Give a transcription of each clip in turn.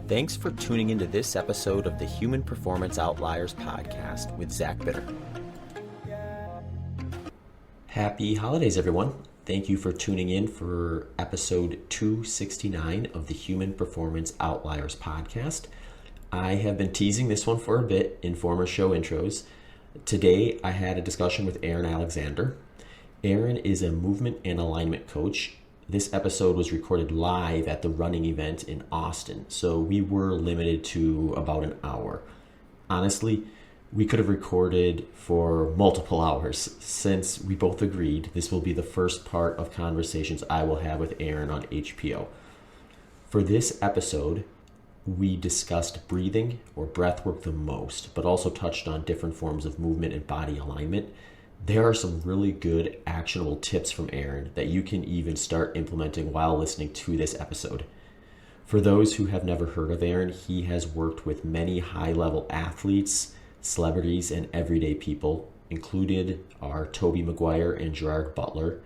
Thanks for tuning into this episode of the Human Performance Outliers podcast with Zach Bitter. Happy holidays, everyone. Thank you for tuning in for episode 269 of the Human Performance Outliers podcast. I have been teasing this one for a bit in former show intros. Today, I had a discussion with Aaron Alexander. Aaron is a movement and alignment coach. This episode was recorded live at the running event in Austin, so we were limited to about an hour. Honestly, we could have recorded for multiple hours since we both agreed this will be the first part of conversations I will have with Aaron on HPO. For this episode, we discussed breathing or breath work the most, but also touched on different forms of movement and body alignment. There are some really good actionable tips from Aaron that you can even start implementing while listening to this episode. For those who have never heard of Aaron, he has worked with many high-level athletes, celebrities, and everyday people, included are Toby, Maguire, and Gerard, Butler.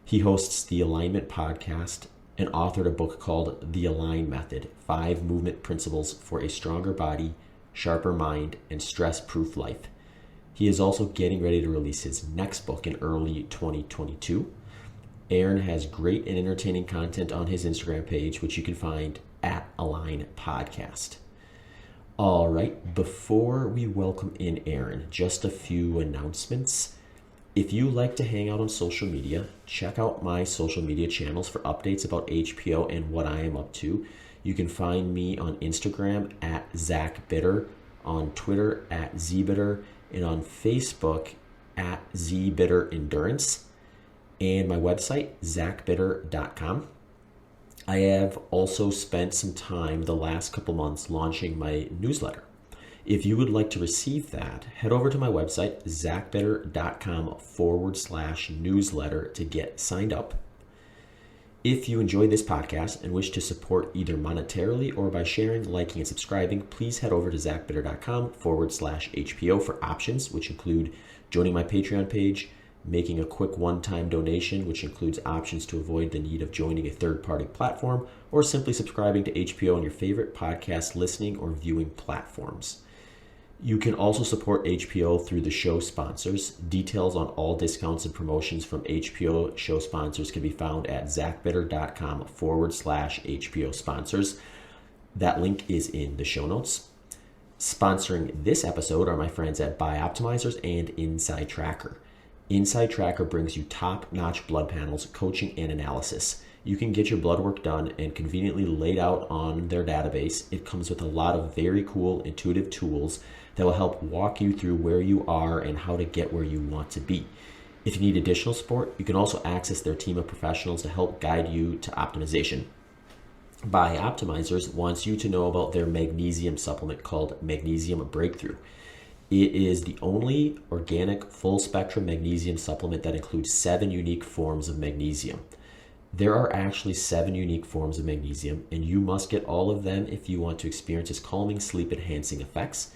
He hosts the Alignment podcast and authored a book called The Align Method, 5 Movement Principles for a Stronger Body, Sharper Mind, and Stress-Proof Life. He is also getting ready to release his next book in early 2022. Aaron has great and entertaining content on his Instagram page, which you can find at Align Podcast. All right, before we welcome in Aaron, just a few announcements. If you like to hang out on social media, check out my social media channels for updates about HPO and what I am up to. You can find me on Instagram at Zach Bitter, on Twitter at ZBitter, and on Facebook at ZBitterEndurance, and my website, zachbitter.com. I have also spent some time the last couple months launching my newsletter. If you would like to receive that, head over to my website, zachbitter.com/newsletter to get signed up. If you enjoyed this podcast and wish to support either monetarily or by sharing, liking, and subscribing, please head over to zachbitter.com/HPO for options, which include joining my Patreon page, making a quick one-time donation, which includes options to avoid the need of joining a third-party platform, or simply subscribing to HPO on your favorite podcast listening or viewing platforms. You can also support HPO through the show sponsors. Details on all discounts and promotions from HPO show sponsors can be found at zachbitter.com/HPO sponsors. That link is in the show notes. Sponsoring this episode are my friends at Bioptimizers and Inside Tracker. Inside Tracker brings you top-notch blood panels, coaching, and analysis. You can get your blood work done and conveniently laid out on their database. It comes with a lot of very cool, intuitive tools that will help walk you through where you are and how to get where you want to be. If you need additional support, you can also access their team of professionals to help guide you to optimization. Bioptimizers wants you to know about their magnesium supplement called Magnesium Breakthrough. It is the only organic full-spectrum magnesium supplement that includes 7 unique forms of magnesium. There are actually 7 unique forms of magnesium, and you must get all of them if you want to experience its calming, sleep-enhancing effects.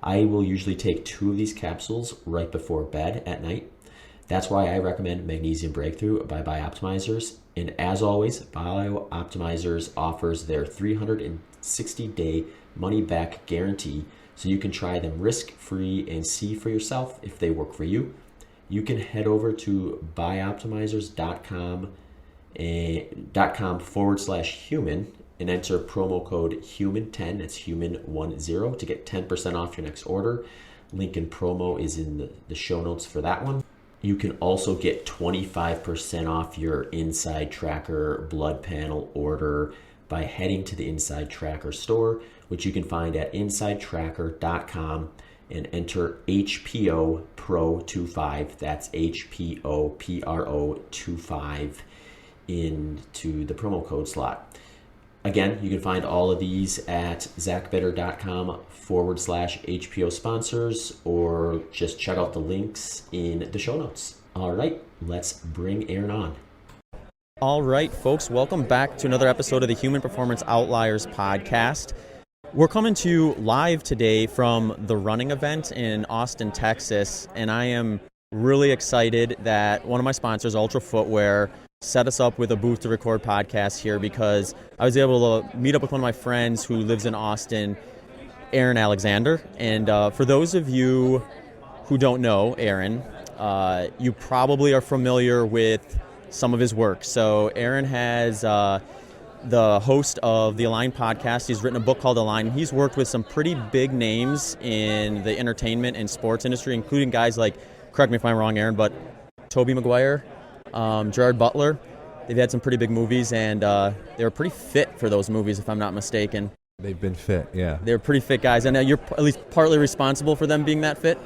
I will usually take 2 of these capsules right before bed at night. That's why I recommend Magnesium Breakthrough by Bioptimizers. And as always, Bioptimizers offers their 360-day money-back guarantee, so you can try them risk-free and see for yourself if they work for you. You can head over to bioptimizers.com/human and enter promo code HUMAN10, that's HUMAN10, to get 10% off your next order. Link in promo is in the show notes for that one. You can also get 25% off your Inside Tracker blood panel order by heading to the Inside Tracker store, which you can find at insidetracker.com, and enter HPO Pro 25. That's HPO PRO 25 into the promo code slot. Again, you can find all of these at zachbitter.com/HPO sponsors, or just check out the links in the show notes. All right, let's bring Aaron on. All right, folks, welcome back to another episode of the Human Performance Outliers podcast. We're coming to you live today from the running event in Austin, Texas, and I am really excited that one of my sponsors, Ultra Footwear, set us up with a booth to record podcasts here because I was able to meet up with one of my friends who lives in Austin, Aaron Alexander. And for those of you who don't know Aaron, you probably are familiar with some of his work. So Aaron has the host of the Align podcast. He's written a book called Align. He's worked with some pretty big names in the entertainment and sports industry, including guys like, correct me if I'm wrong, Aaron, but Toby Maguire, Gerard, Butler. They've had some pretty big movies, and they were pretty fit for those movies, if I'm not mistaken. They've been fit, yeah. They're pretty fit guys, and you're at least partly responsible for them being that fit?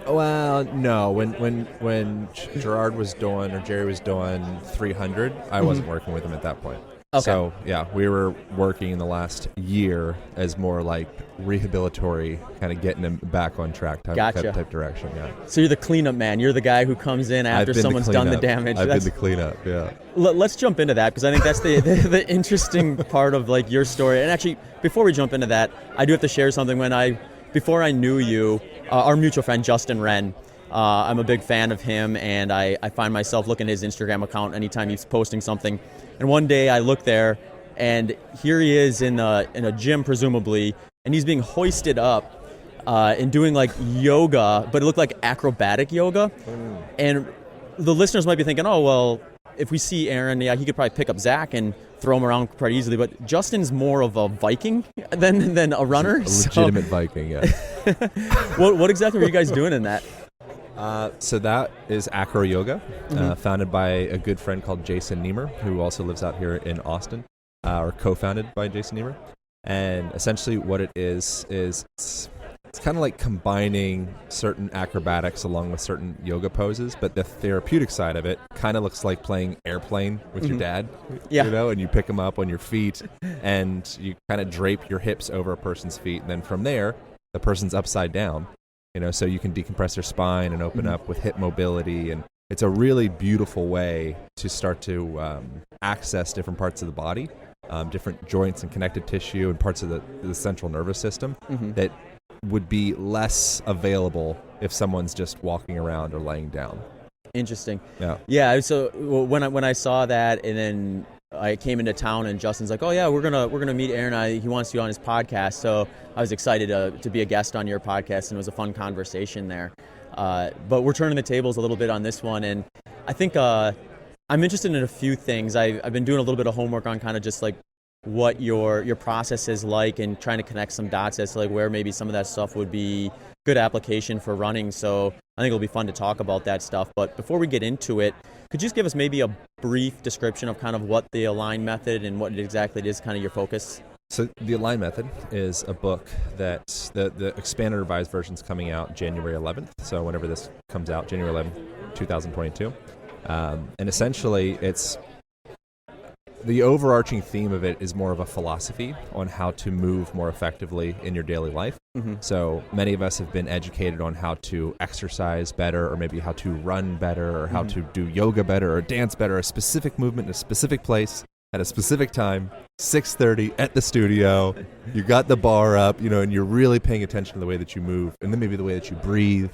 Well, no. When Gerard was doing, or Jerry was doing 300, I wasn't working with him at that point. Okay. So, yeah, we were working in the last year as more like rehabilitory, kind of getting him back on track type direction, yeah. So you're the cleanup man. You're the guy who comes in after someone's done the damage. I've been the cleanup, yeah. Let's jump into that because I think that's the interesting part of like your story. And actually, before we jump into that, I do have to share something. Before I knew you, our mutual friend Justin Wren, I'm a big fan of him, and I find myself looking at his Instagram account anytime he's posting something. And one day I look there, and here he is in a gym, presumably, and he's being hoisted up and doing like yoga, but it looked like acrobatic yoga. And the listeners might be thinking, oh, well, if we see Aaron, yeah, he could probably pick up Zach and throw him around pretty easily. But Justin's more of a Viking than a runner. A legitimate Viking, yeah. What exactly were you guys doing in that? So that is Acro Yoga, founded by a good friend called Jason Niemer, who also lives out here in Austin, or co-founded by Jason Niemer. And essentially what it is it's kind of like combining certain acrobatics along with certain yoga poses, but the therapeutic side of it kind of looks like playing airplane with your dad, and you pick him up on your feet and you kind of drape your hips over a person's feet. And then from there, the person's upside down. So you can decompress their spine and open up with hip mobility. And it's a really beautiful way to start to access different parts of the body, different joints and connective tissue and parts of the central nervous system that would be less available if someone's just walking around or laying down. Interesting. Yeah. So when I saw that, and then I came into town, and Justin's like, "Oh yeah, we're gonna meet Aaron. He wants you on his podcast." So I was excited to be a guest on your podcast, and it was a fun conversation there. But we're turning the tables a little bit on this one, and I think I'm interested in a few things. I've been doing a little bit of homework on kind of just like what your process is like, and trying to connect some dots as to like where maybe some of that stuff would be good application for running. So I think it'll be fun to talk about that stuff. But before we get into it, could you just give us maybe a brief description of kind of what the Align method and what exactly it is, kind of your focus? So the Align method is a book that the expanded revised version is coming out January 11th. So whenever this comes out, January 11th, 2022. And essentially it's the overarching theme of it is more of a philosophy on how to move more effectively in your daily life. So many of us have been educated on how to exercise better, or maybe how to run better, or how to do yoga better, or dance better, a specific movement in a specific place at a specific time, 6:30 at the studio. You got the bar up, and you're really paying attention to the way that you move, and then maybe the way that you breathe.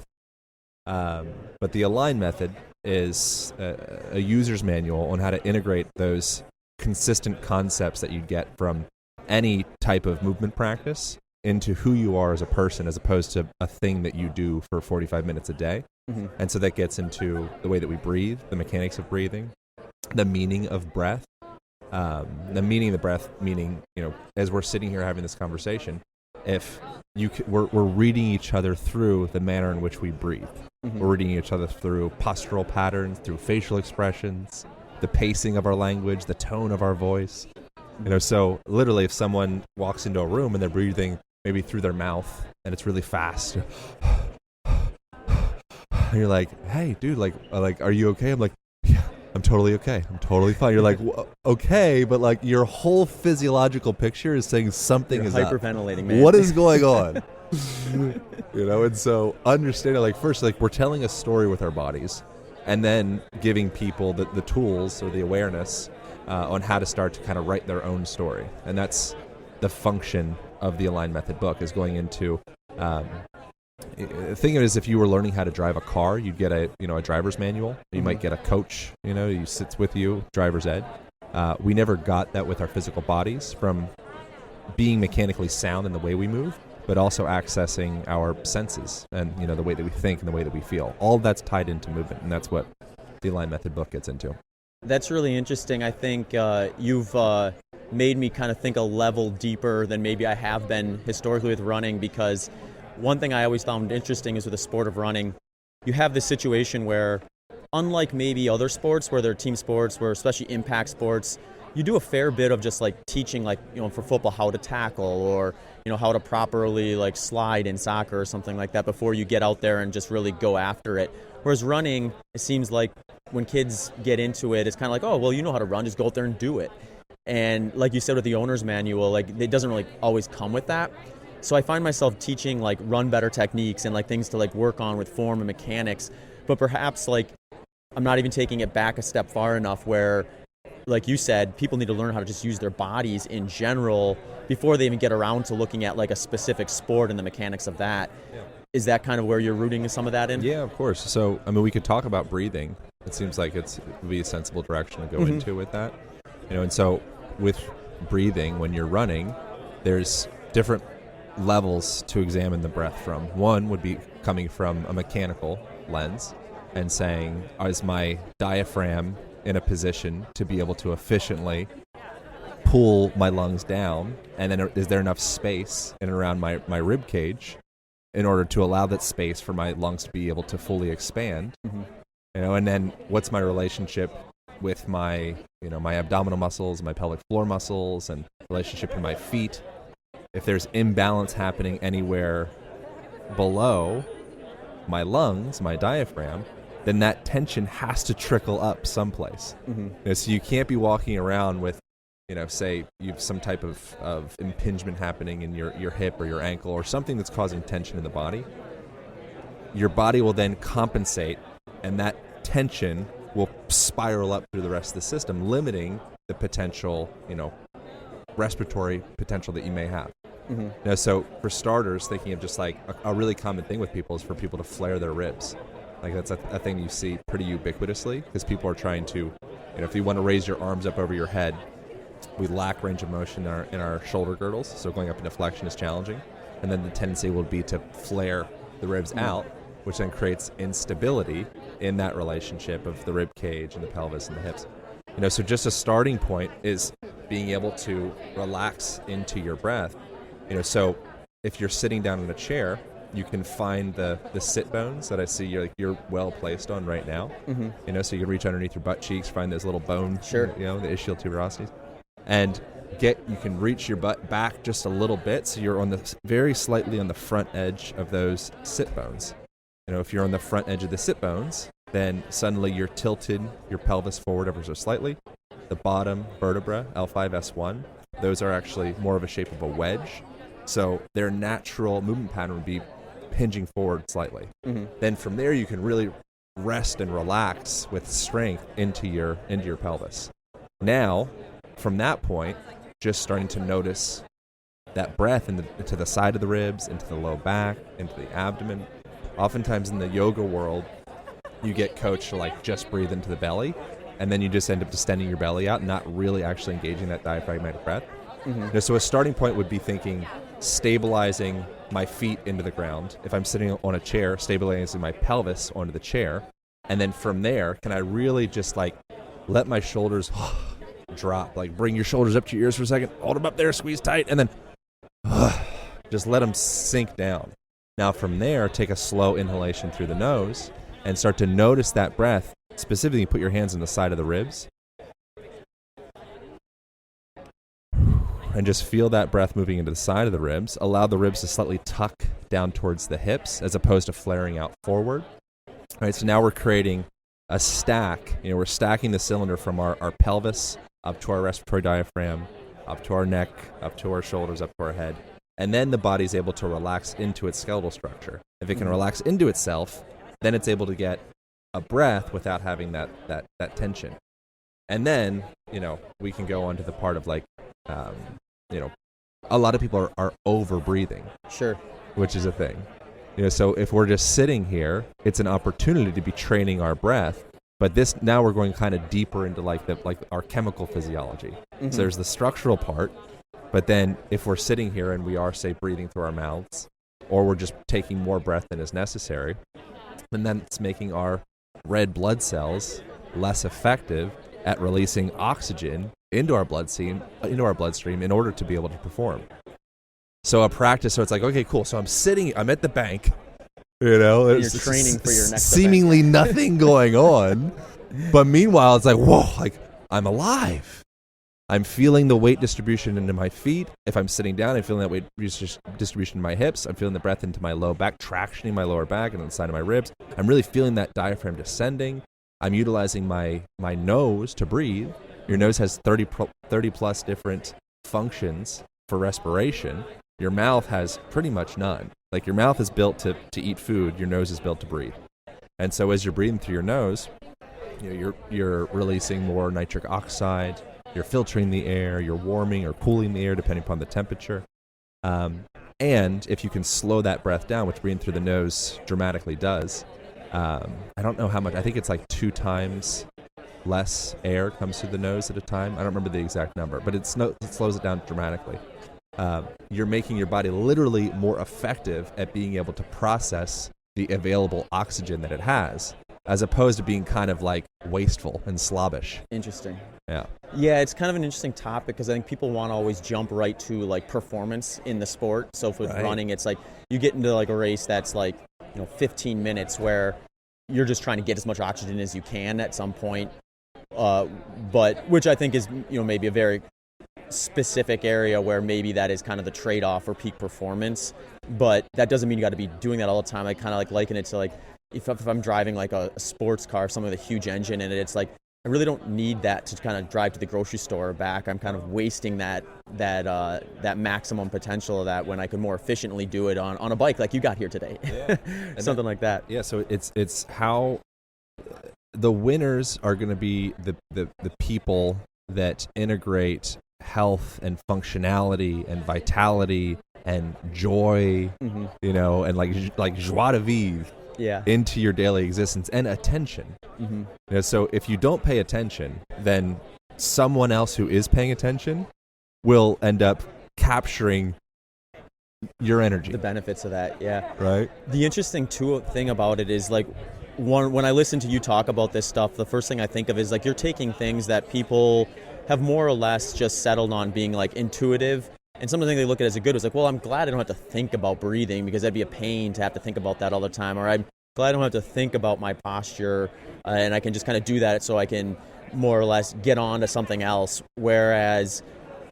But the Align method is a user's manual on how to integrate those consistent concepts that you get from any type of movement practice into who you are as a person, as opposed to a thing that you do for 45 minutes a day. And so that gets into the way that we breathe, the mechanics of breathing, the meaning of breath. The meaning of the breath, meaning, as we're sitting here having this conversation, if we're reading each other through the manner in which we breathe. We're reading each other through postural patterns, through facial expressions, the pacing of our language, the tone of our voice. So literally if someone walks into a room and they're breathing maybe through their mouth and it's really fast, and you're like, "Hey dude, like are you okay?" I'm like, "Yeah, I'm totally okay. I'm totally fine." You're like, "Okay," but like your whole physiological picture is saying something is hyperventilating, man. What is going on? And so understanding, like, first, like, we're telling a story with our bodies, and then giving people the tools or the awareness on how to start to kind of write their own story. And that's the function of the Align Method book, is going into think of it as if you were learning how to drive a car, you'd get a driver's manual. You might get a coach, who sits with you, driver's ed. We never got that with our physical bodies from being mechanically sound in the way we move, but also accessing our senses and, the way that we think and the way that we feel. All that's tied into movement, and that's what the Align Method book gets into. That's really interesting. I think you've made me kind of think a level deeper than maybe I have been historically with running, because one thing I always found interesting is with the sport of running, you have this situation where, unlike maybe other sports where they're team sports, where especially impact sports, you do a fair bit of just like teaching, like, for football, how to tackle, or, how to properly like slide in soccer or something like that before you get out there and just really go after it. Whereas running, it seems like when kids get into it, it's kind of like, oh, well, you know how to run, just go out there and do it. And like you said with the owner's manual, like it doesn't really always come with that. So I find myself teaching like run better techniques and like things to like work on with form and mechanics, but perhaps like I'm not even taking it back a step far enough where, like you said, people need to learn how to just use their bodies in general before they even get around to looking at like a specific sport and the mechanics of that. Yeah. Is that kind of where you're rooting some of that in? Yeah, of course. So, we could talk about breathing. It seems like it would be a sensible direction to go into with that. And so with breathing, when you're running, there's different levels to examine the breath from. One would be coming from a mechanical lens and saying, is my diaphragm in a position to be able to efficiently pull my lungs down, and then is there enough space in and around my rib cage in order to allow that space for my lungs to be able to fully expand. And then what's my relationship with my my abdominal muscles, my pelvic floor muscles, and relationship to my feet. If there's imbalance happening anywhere below my lungs, my diaphragm, then that tension has to trickle up someplace. So you can't be walking around with, say you have some type of impingement happening in your hip or your ankle or something that's causing tension in the body. Your body will then compensate, and that tension will spiral up through the rest of the system, limiting the potential, respiratory potential that you may have. So for starters, thinking of just like a really common thing with people is for people to flare their ribs. Like that's a thing you see pretty ubiquitously, because people are trying to, if you want to raise your arms up over your head, we lack range of motion in our shoulder girdles, so going up into flexion is challenging. And then the tendency will be to flare the ribs out, which then creates instability in that relationship of the rib cage and the pelvis and the hips. So just a starting point is being able to relax into your breath. So if you're sitting down in a chair, you can find the sit bones that I see you're well placed on right now. So you can reach underneath your butt cheeks, find those little bones, the ischial tuberosities, and you can reach your butt back just a little bit, so you're on the very slightly on the front edge of those sit bones. If you're on the front edge of the sit bones, then suddenly you're tilted your pelvis forward ever so slightly. The bottom vertebra, L5, S1, those are actually more of a shape of a wedge. So their natural movement pattern would be hinging forward slightly. Then from there you can really rest and relax with strength into your pelvis. Now, from that point, just starting to notice that breath into the side of the ribs, into the low back, into the abdomen. Oftentimes in the yoga world, you get coached to just breathe into the belly, and then you just end up distending your belly out, not really actually engaging that diaphragmatic breath. So a starting point would be thinking, stabilizing my feet into the ground. If I'm sitting on a chair, stabilizing my pelvis onto the chair. And then from there, can I really just let my shoulders drop? Bring your shoulders up to your ears for a second, hold them up there, squeeze tight, and then just let them sink down. Now from there, take a slow inhalation through the nose and start to notice that breath. Specifically, put your hands on the side of the ribs. And just feel that breath moving into the side of the ribs. Allow the ribs to slightly tuck down towards the hips as opposed to flaring out forward. All right, so now we're creating a stack. We're stacking the cylinder from our pelvis up to our respiratory diaphragm, up to our neck, up to our shoulders, up to our head. And then the body's able to relax into its skeletal structure. If it can relax into itself, then it's able to get a breath without having that tension. And then, we can go on to the part of a lot of people are over breathing. Sure. Which is a thing. So if we're just sitting here, it's an opportunity to be training our breath. But this, now we're going kind of deeper into like our chemical physiology. So there's the structural part, but then if we're sitting here and we are, say, breathing through our mouths, or we're just taking more breath than is necessary, and then it's making our red blood cells less effective at releasing oxygen into our bloodstream in order to be able to perform. So a practice, so it's like, okay, cool. So I'm at the bank, you're training for your next seemingly event. nothing going on, but meanwhile it's like, whoa, like I'm alive. I'm feeling the weight distribution into my feet. If I'm sitting down, I'm feeling that weight distribution in my hips. I'm feeling the breath into my low back, tractioning my lower back and on the side of my ribs. I'm really feeling that diaphragm descending. I'm utilizing my nose to breathe. Your nose has 30 plus different functions for respiration. Your mouth has pretty much none. Like your mouth is built to eat food. Your nose is built to breathe. And so as you're breathing through your nose, you're releasing more nitric oxide. You're filtering the air. You're warming or cooling the air depending upon the temperature. And if you can slow that breath down, which breathing through the nose dramatically does, I don't know how much. I think it's like 2 times less air comes through the nose at a time. I don't remember the exact number, but it slows it down dramatically. You're making your body literally more effective at being able to process the available oxygen that it has, as opposed to being kind of like wasteful and slobbish. Interesting. Yeah, it's kind of an interesting topic because I think people want to always jump right to like performance in the sport. So with running, it's like you get into like a race that's like 15 minutes where you're just trying to get as much oxygen as you can at some point, but which I think is maybe a very specific area where maybe that is kind of the trade-off for peak performance, but that doesn't mean you got to be doing that all the time. I kind of like liken it to like if I'm driving like a sports car, something with a huge engine in it, it's like I really don't need that to kind of drive to the grocery store or back. I'm kind of wasting that maximum potential of that when I could more efficiently do it on a bike like you got here today. Yeah. Something like that. Yeah, so it's how the winners are going to be the people that integrate health and functionality and vitality and joy, and like joie de vivre into your daily existence and attention. So if you don't pay attention, then someone else who is paying attention will end up capturing your energy. The benefits of that, yeah. Right. The interesting thing about it is like when I listen to you talk about this stuff, the first thing I think of is like you're taking things that people have more or less just settled on being like intuitive, and some of the things they look at as a good was like, well, I'm glad I don't have to think about breathing because that'd be a pain to have to think about that all the time, or I'm glad I don't have to think about my posture, and I can just kind of do that so I can more or less get on to something else. Whereas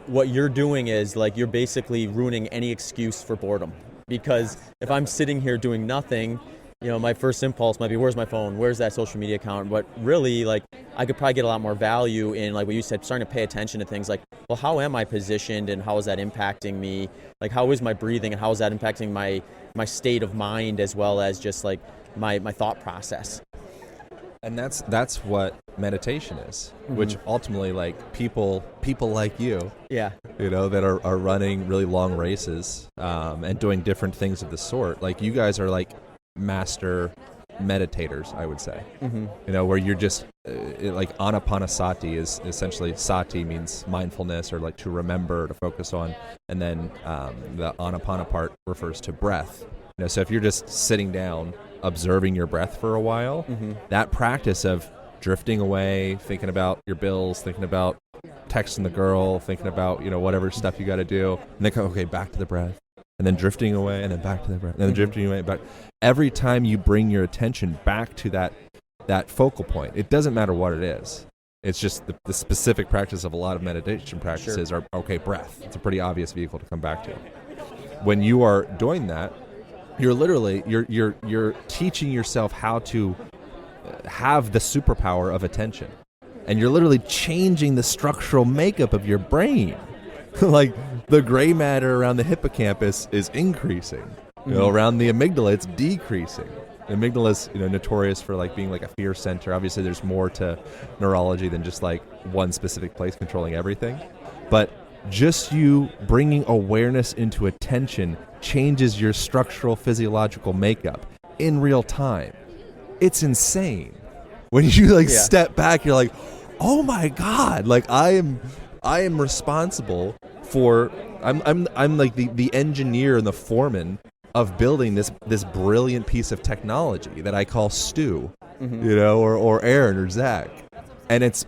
what you're doing is like you're basically ruining any excuse for boredom, because if I'm sitting here doing nothing, my first impulse might be, where's my phone? Where's that social media account? But really, like, I could probably get a lot more value in, like what you said, starting to pay attention to things like, well, how am I positioned and how is that impacting me? Like, how is my breathing and how is that impacting my state of mind as well as just like my thought process? And that's what meditation is, which ultimately, like people like you, that are running really long races and doing different things of the sort. Like you guys are like master meditators, I would say. Where you're just like anapanasati is essentially, sati means mindfulness or like to remember, to focus on, and then the anapana part refers to breath. So if you're just sitting down observing your breath for a while, that practice of drifting away, thinking about your bills, thinking about texting the girl, thinking about whatever stuff you got to do, and then go, okay, back to the breath, and then drifting away, and then back to the breath, and then drifting away, back. Every time you bring your attention back to that focal point, it doesn't matter what it is. It's just the specific practice of a lot of meditation practices are, okay, breath. It's a pretty obvious vehicle to come back to. When you are doing that, you're literally you're teaching yourself how to have the superpower of attention, and you're literally changing the structural makeup of your brain. Like the gray matter around the hippocampus is increasing. Around the amygdala, it's decreasing. The amygdala is notorious for like being like a fear center. Obviously, there's more to neurology than just like one specific place controlling everything. But just you bringing awareness into attention changes your structural physiological makeup in real time. It's insane. When you step back, you're like, oh my God, like I am responsible for, I'm like the engineer and the foreman of building this brilliant piece of technology that I call Stu, or Aaron or Zach. And it's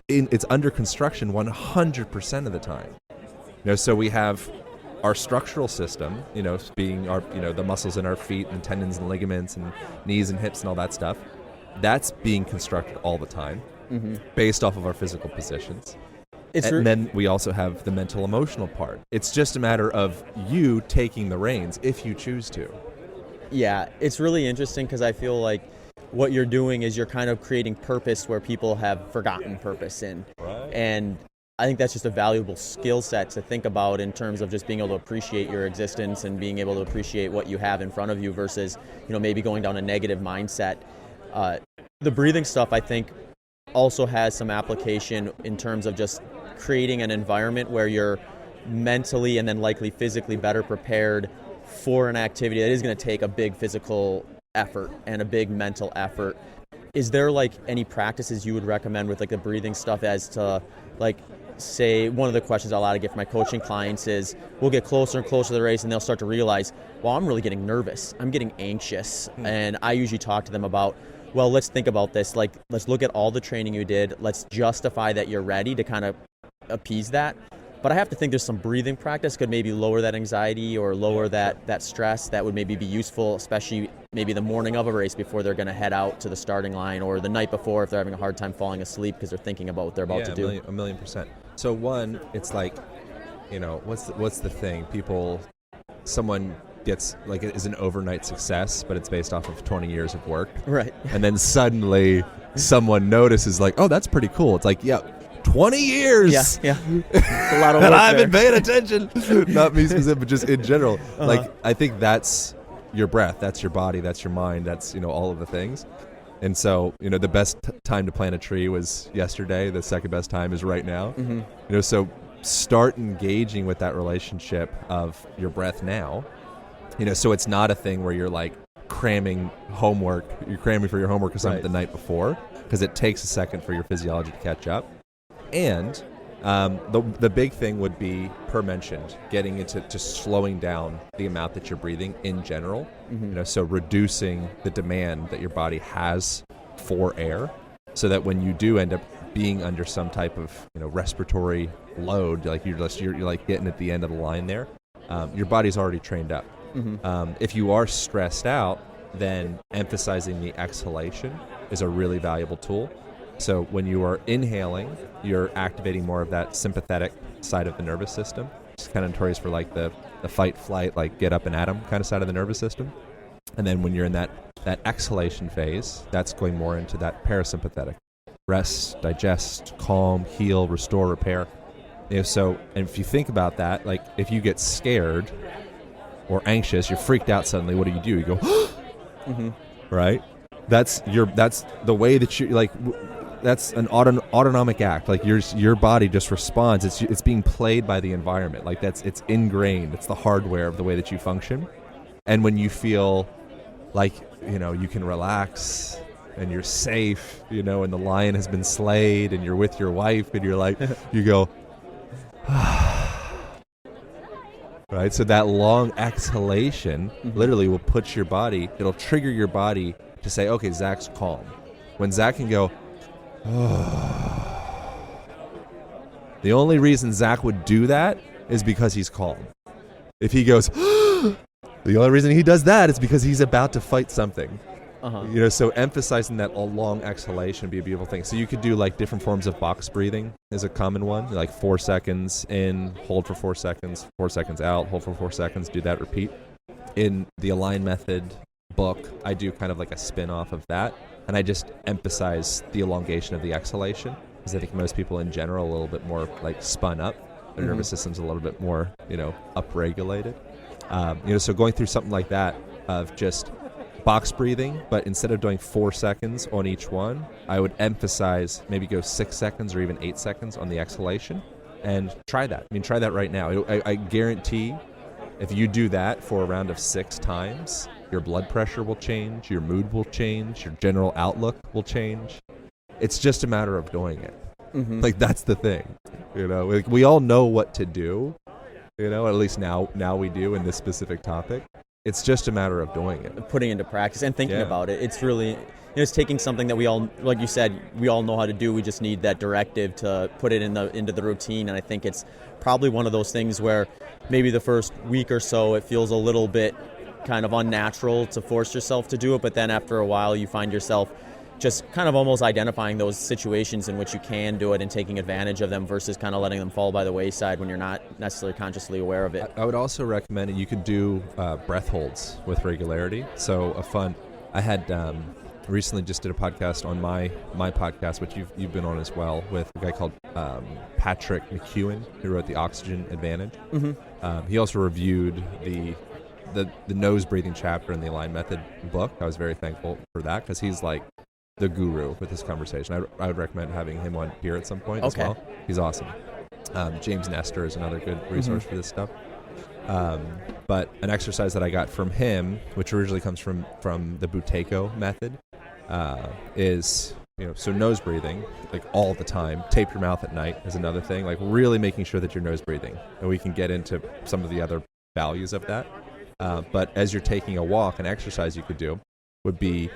under construction 100% of the time. So we have our structural system, being our, the muscles in our feet and tendons and ligaments and knees and hips and all that stuff. That's being constructed all the time based off of our physical positions. Then we also have the mental emotional part. It's just a matter of you taking the reins if you choose to. Yeah, it's really interesting because I feel like what you're doing is you're kind of creating purpose where people have forgotten purpose in. Right. And I think that's just a valuable skill set to think about in terms of just being able to appreciate your existence and being able to appreciate what you have in front of you versus, maybe going down a negative mindset. The breathing stuff, I think, also has some application in terms of just creating an environment where you're mentally and then likely physically better prepared for an activity that is going to take a big physical effort and a big mental effort. Is there any practices you would recommend with the breathing stuff as to say one of the questions I get from my coaching clients is we'll get closer and closer to the race and they'll start to realize, well, I'm really getting nervous. I'm getting anxious. And I usually talk to them about, well, let's think about this. Let's look at all the training you did. Let's justify that you're ready to kind of appease that. But I have to think there's some breathing practice could maybe lower that anxiety or lower that stress that would maybe be useful, especially maybe the morning of a race before they're going to head out to the starting line or the night before if they're having a hard time falling asleep because they're thinking about what they're about to do. A million percent. So one, it's what's the thing? Someone gets is an overnight success, but it's based off of 20 years of work. Right. And then suddenly someone notices oh, that's pretty cool. It's 20 years. Yeah. It's a lot of work. And I've been paying attention. Not me specific, but just in general. I think that's your breath, that's your body, that's your mind, that's all of the things. And so, the best time to plant a tree was yesterday. The second best time is right now. So start engaging with that relationship of your breath now. So it's not a thing where you're cramming homework. You're cramming for your homework assignment the night before because it takes a second for your physiology to catch up. And the big thing would be, per mentioned, getting into just slowing down the amount that you're breathing in general. So reducing the demand that your body has for air, so that when you do end up being under some type of respiratory load, you're getting at the end of the line there, your body's already trained up. If you are stressed out, then emphasizing the exhalation is a really valuable tool. So when you are inhaling, you're activating more of that sympathetic side of the nervous system. It's kind of notorious for the fight, flight, get up and at 'em kind of side of the nervous system. And then when you're in that exhalation phase, that's going more into that parasympathetic. Rest, digest, calm, heal, restore, repair. And if you think about that, if you get scared or anxious, you're freaked out suddenly, what do? You go, right? That's the way that you that's an autonomic act. Your body just responds. It's being played by the environment. It's ingrained. It's the hardware of the way that you function. And when you feel you can relax and you're safe, and the lion has been slayed and you're with your wife and you're you go, right? So that long exhalation literally will put your body, it'll trigger your body to say, okay, Zach's calm. When Zach can go, the only reason Zach would do that is because he's calm. If he goes, the only reason he does that is because he's about to fight something. So emphasizing that long exhalation would be a beautiful thing. So you could do different forms of box breathing is a common one. 4 seconds in, hold for 4 seconds, 4 seconds out, hold for 4 seconds, do that, repeat. In the Align Method book, I do kind of a spin-off of that. And I just emphasize the elongation of the exhalation because I think most people in general are a little bit more spun up. Their nervous system's a little bit more, upregulated. So going through something like that of just box breathing, but instead of doing 4 seconds on each one, I would emphasize maybe go 6 seconds or even 8 seconds on the exhalation and try that. Try that right now. I guarantee If you do that for a round of 6 times, your blood pressure will change, your mood will change, your general outlook will change. It's just a matter of doing it. Mm-hmm. Like, that's the thing. Like, we all know what to do, at least now we do in this specific topic. It's just a matter of doing it. Putting into practice and thinking about it. It's really, it's taking something that we all, like you said, we all know how to do. We just need that directive to put it into the routine. And I think it's probably one of those things where maybe the first week or so it feels a little bit kind of unnatural to force yourself to do it. But then after a while you find yourself just kind of almost identifying those situations in which you can do it and taking advantage of them versus kind of letting them fall by the wayside when you're not necessarily consciously aware of it. I would also recommend you could do breath holds with regularity. So I had recently just did a podcast on my podcast, which you've been on as well, with a guy called Patrick McEwen, who wrote The Oxygen Advantage. Mm-hmm. He also reviewed the nose breathing chapter in the Align Method book. I was very thankful for that because he's like the guru with this conversation. I would recommend having him on here at some point as well. He's awesome. James Nestor is another good resource for this stuff. But an exercise that I got from him, which originally comes from the Buteyko method, is so nose breathing like all the time. Tape your mouth at night is another thing. Like really making sure that you're nose breathing, and we can get into some of the other values of that. But as you're taking a walk, an exercise you could do would be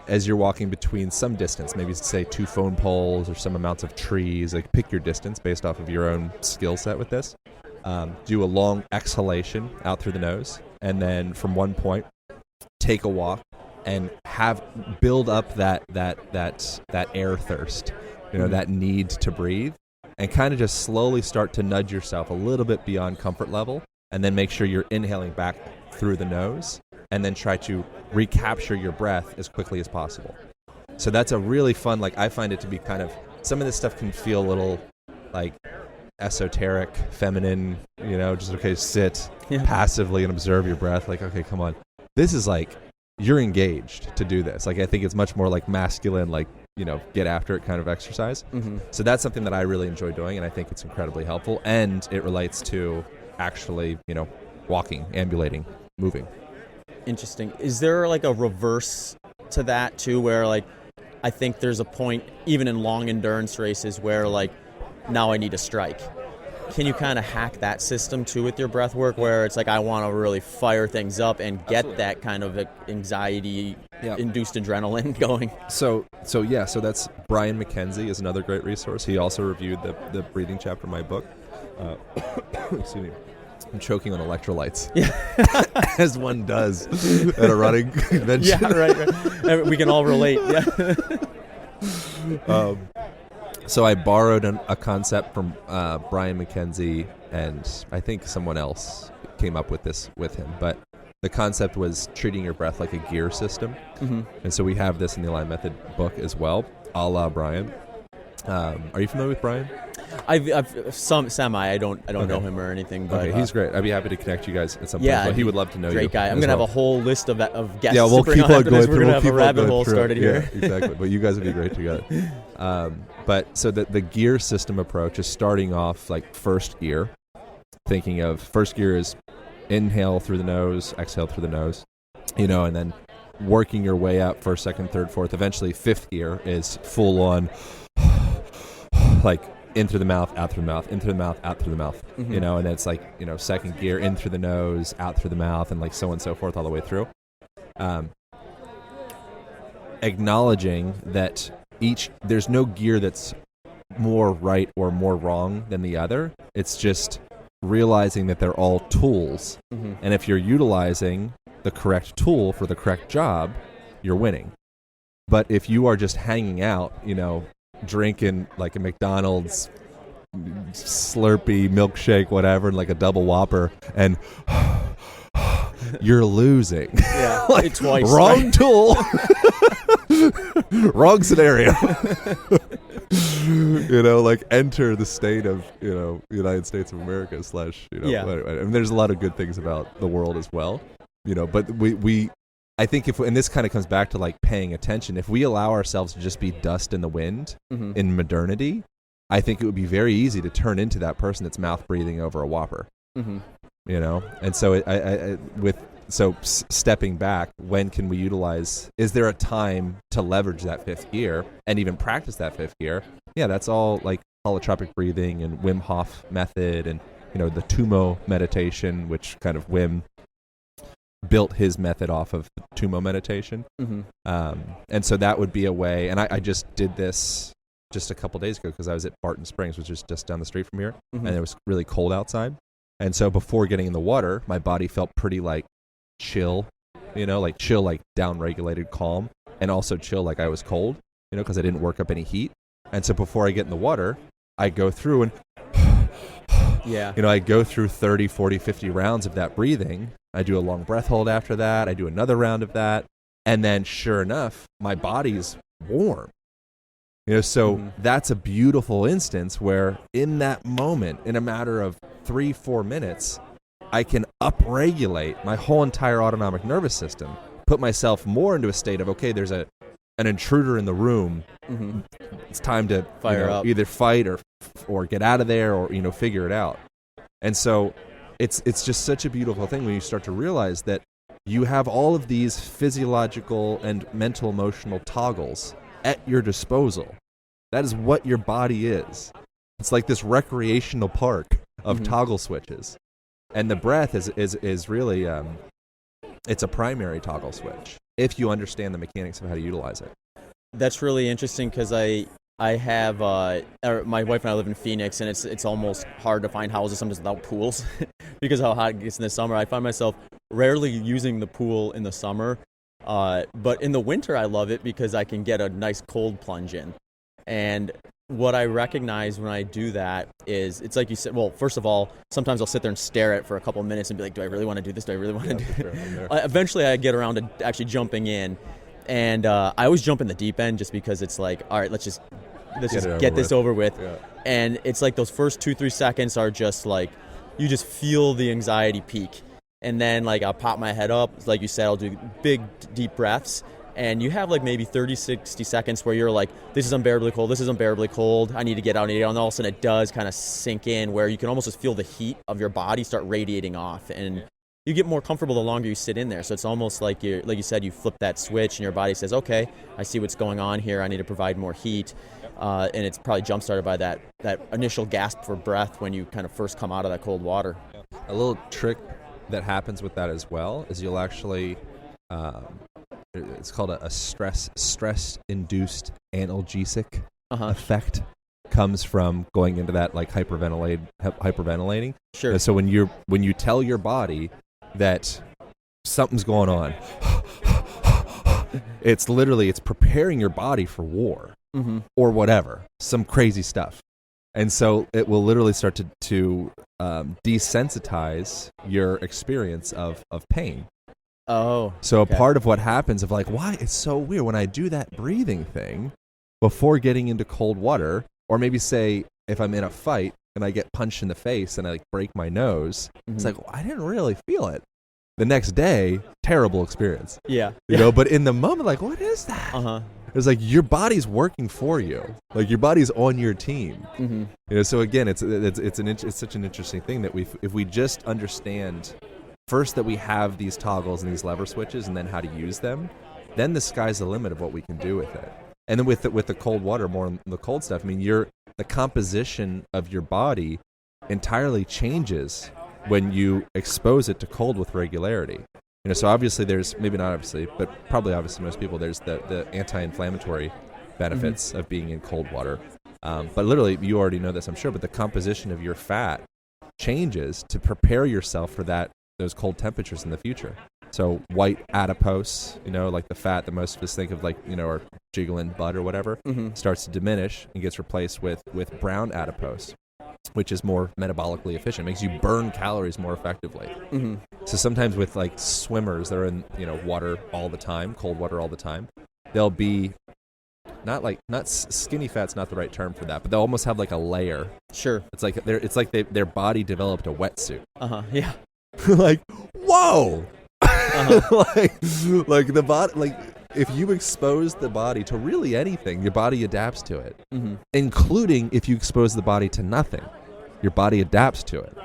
as you're walking between some distance, maybe say 2 phone poles or some amounts of trees, like pick your distance based off of your own skill set with this. Do a long exhalation out through the nose, and then from one point, take a walk and build up that air thirst, that need to breathe, and kind of just slowly start to nudge yourself a little bit beyond comfort level, and then make sure you're inhaling back through the nose, and then try to recapture your breath as quickly as possible. So that's a really fun, like I find it to be kind of, some of this stuff can feel a little like esoteric, feminine, just sit passively and observe your breath. Like, okay, come on. This is like, you're engaged to do this. Like, I think it's much more like masculine, like, get after it kind of exercise. Mm-hmm. So that's something that I really enjoy doing, and I think it's incredibly helpful. And it relates to actually, walking, ambulating, moving. Interesting. Is there like a reverse to that too, where like I think there's a point even in long endurance races where like now I need a strike? Can you kind of hack that system too with your breath work, where it's like I want to really fire things up and get that kind of anxiety induced adrenaline going? So that's Brian McKenzie is another great resource. He also reviewed the breathing chapter in my book. Excuse me. I'm choking on electrolytes, as one does at a running convention. Yeah, right. We can all relate. Yeah. So I borrowed a concept from Brian McKenzie, and I think someone else came up with this with him. But the concept was treating your breath like a gear system. Mm-hmm. And so we have this in the Align Method book as well, a la Brian. Are you familiar with Brian? I've some semi. I don't know him or anything. But he's great. I'd be happy to connect you guys at some point. But he would love to know you. Great guy. I'm gonna have a whole list of guests. Yeah, we'll keep on going through. We're gonna have a rabbit hole started here. Yeah, exactly. But you guys would be great together. But so the gear system approach is starting off like first gear. Thinking of first gear is inhale through the nose, exhale through the nose, and then working your way up first, second, third, fourth. Eventually, fifth gear is full on, like in through the mouth, out through the mouth, in through the mouth, out through the mouth. Mm-hmm. And it's like second gear in through the nose, out through the mouth, and like so on and so forth all the way through. Acknowledging that there's no gear that's more right or more wrong than the other. It's just realizing that they're all tools. Mm-hmm. And if you're utilizing the correct tool for the correct job, you're winning. But if you are just hanging out, drinking like a McDonald's Slurpee milkshake, whatever, and like a double Whopper, and you're losing. Yeah, like, twice. Wrong tool. Wrong scenario. Like enter the state of, United States of America / and there's a lot of good things about the world as well, but I think and this kind of comes back to like paying attention, if we allow ourselves to just be dust in the wind in modernity, I think it would be very easy to turn into that person that's mouth breathing over a Whopper. Mm-hmm. And so stepping back, when can we utilize, is there a time to leverage that fifth gear and even practice that fifth gear? Yeah, that's all like holotropic breathing and Wim Hof method and, the Tumo meditation, which kind of Wim built his method off of Tumo meditation. And so that would be a way, and I just did this just a couple days ago because I was at Barton Springs, which is just down the street from here, and it was really cold outside. And so before getting in the water, my body felt pretty like chill, like down-regulated calm, and also chill like I was cold, because I didn't work up any heat. And so before I get in the water, I go through and, I go through 30, 40, 50 rounds of that breathing. I do a long breath hold after that. I do another round of that. And then sure enough, my body's warm. So that's a beautiful instance where in that moment, in a matter of 3-4 minutes, I can upregulate my whole entire autonomic nervous system, put myself more into a state of, okay, there's an intruder in the room. It's time to fire up, either fight or get out of there or figure it out. And so it's just such a beautiful thing when you start to realize that you have all of these physiological and mental emotional toggles at your disposal. That is what your body is. It's like this recreational park of toggle switches. And the breath is really, it's a primary toggle switch if you understand the mechanics of how to utilize it. That's really interesting because I have, my wife and I live in Phoenix, and it's almost hard to find houses sometimes without pools because of how hot it gets in the summer. I find myself rarely using the pool in the summer, but in the winter I love it because I can get a nice cold plunge in. And what I recognize when I do that is, it's like you said, well, first of all, sometimes I'll sit there and stare at it for a couple of minutes and be like, do I really want to do this? Do I really want to do it? Eventually I get around to actually jumping in. And I always jump in the deep end just because it's like, all right, let's just get this over with. Yeah. And it's like those first 2-3 seconds are just like, you just feel the anxiety peak. And then like I'll pop my head up. Like you said, I'll do big, deep breaths. And you have like maybe 30-60 seconds where you're like, this is unbearably cold, this is unbearably cold, I need to get out, And all of a sudden it does kind of sink in where you can almost just feel the heat of your body start radiating off. And you get more comfortable the longer you sit in there. So it's almost like like you said, you flip that switch and your body says, okay, I see what's going on here. I need to provide more heat. And it's probably jump-started by that initial gasp for breath when you kind of first come out of that cold water. A little trick that happens with that as well is you'll actually, it's called a stress-induced analgesic effect. Comes from going into that like hyperventilating. Sure. And so when you tell your body that something's going on, it's preparing your body for war or whatever, some crazy stuff. And so it will literally start to desensitize your experience of pain. Oh. So a part of what happens of like, why it's so weird when I do that breathing thing before getting into cold water, or maybe say if I'm in a fight and I get punched in the face and I like break my nose, it's like, well, I didn't really feel it. The next day, terrible experience. Yeah. But in the moment, like, what is that? It's like your body's working for you. Like your body's on your team. So again, it's such an interesting thing that if we just understand first that we have these toggles and these lever switches and then how to use them, then the sky's the limit of what we can do with it. And then with the cold water, more on the cold stuff, I mean, the composition of your body entirely changes when you expose it to cold with regularity. So obviously there's, maybe not obviously, but probably obviously most people, there's the anti-inflammatory benefits of being in cold water. But literally, you already know this, I'm sure, but the composition of your fat changes to prepare yourself for those cold temperatures in the future. So white adipose, like the fat that most of us think of, like, our jiggling butt or whatever, starts to diminish and gets replaced with brown adipose, which is more metabolically efficient, makes you burn calories more effectively. So sometimes with like swimmers that are in water all the time, cold water all the time, they'll be not skinny fat's not the right term for that, but they'll almost have like a layer. Sure. It's like their body developed a wetsuit. Yeah. Like, whoa. like the body, like if you expose the body to really anything, your body adapts to it, including if you expose the body to nothing, your body adapts to it.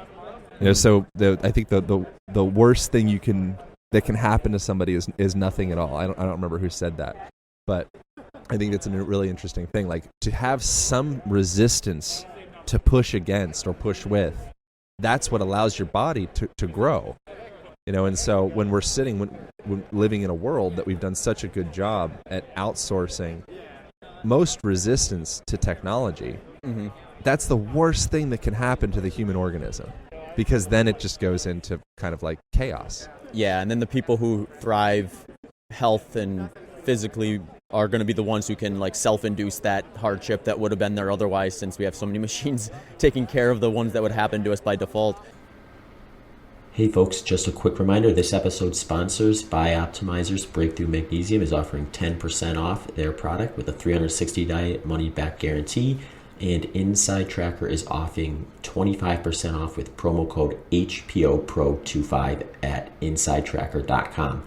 So I think the worst thing that can happen to somebody is nothing at all. I don't remember who said that, but I think that's a really interesting thing. Like, to have some resistance to push against or push with, that's what allows your body to grow. And so when we're when living in a world that we've done such a good job at outsourcing most resistance to technology, that's the worst thing that can happen to the human organism, because then it just goes into kind of like chaos. Yeah, and then the people who thrive health and physically are going to be the ones who can like self-induce that hardship that would have been there otherwise, since we have so many machines taking care of the ones that would happen to us by default. Hey folks, just a quick reminder, this episode's sponsors, Bioptimizer's Breakthrough Magnesium, is offering 10% off their product with a 360-day money-back guarantee, and Inside Tracker is offering 25% off with promo code HPOPRO25 at InsideTracker.com.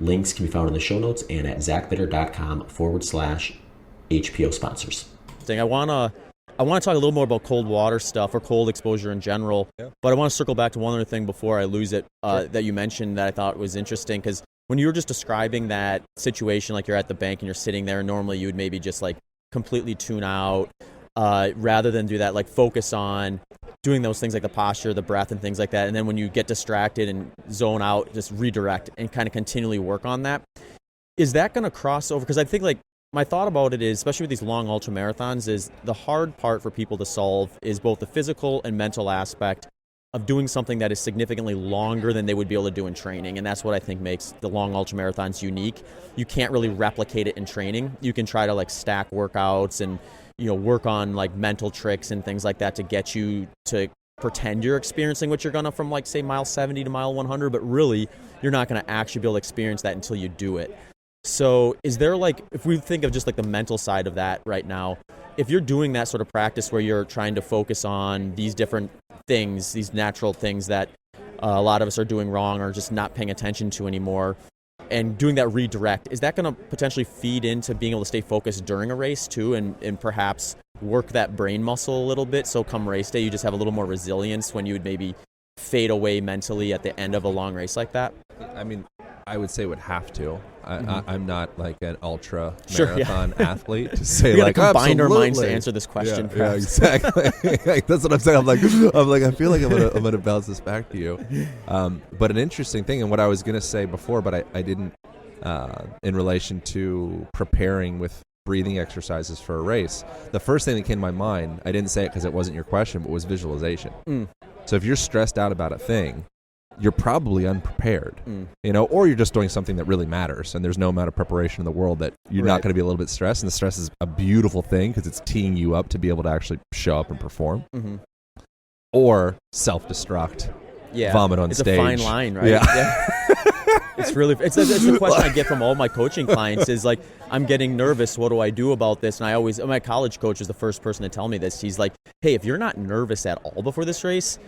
Links can be found in the show notes and at zachbitter.com/HPO sponsors. I want to talk a little more about cold water stuff or cold exposure in general, but I want to circle back to one other thing before I lose it that you mentioned that I thought was interesting, because when you were just describing that situation, like you're at the bank and you're sitting there, normally you would maybe just like completely tune out rather than do that, like focus on doing those things like the posture, the breath, and things like that. And then when you get distracted and zone out, just redirect and kind of continually work on that. Is that going to cross over? Because I think like my thought about it is, especially with these long ultra marathons, is the hard part for people to solve is both the physical and mental aspect of doing something that is significantly longer than they would be able to do in training. And that's what I think makes the long ultra marathons unique. You can't really replicate it in training. You can try to like stack workouts and work on like mental tricks and things like that to get you to pretend you're experiencing what you're gonna from like say mile 70 to mile 100, but really you're not gonna actually be able to experience that until you do it. So is there like, if we think of just like the mental side of that right now, if you're doing that sort of practice where you're trying to focus on these different things, these natural things that a lot of us are doing wrong or just not paying attention to anymore, and doing that redirect, is that going to potentially feed into being able to stay focused during a race too, and perhaps work that brain muscle a little bit, so come race day you just have a little more resilience when you would maybe fade away mentally at the end of a long race like that? I mean, I would say would have to. I'm not like an ultra marathon athlete to say we like combine absolutely. our minds to answer this question. Yeah, exactly. That's what I'm saying. I'm like I feel like I'm gonna bounce this back to you. But an interesting thing, and what I was gonna say before, but I didn't, in relation to preparing with breathing exercises for a race. The first thing that came to my mind, I didn't say it because it wasn't your question, but was visualization. So if you're stressed out about a thing, you're probably unprepared, or you're just doing something that really matters, and there's no amount of preparation in the world that you're not going to be a little bit stressed, and the stress is a beautiful thing because it's teeing you up to be able to actually show up and perform. Or self-destruct, vomit on stage. It's a fine line, right? Yeah. It's the question I get from all my coaching clients is like, I'm getting nervous. What do I do about this? And my college coach is the first person to tell me this. He's like, hey, if you're not nervous at all before this race,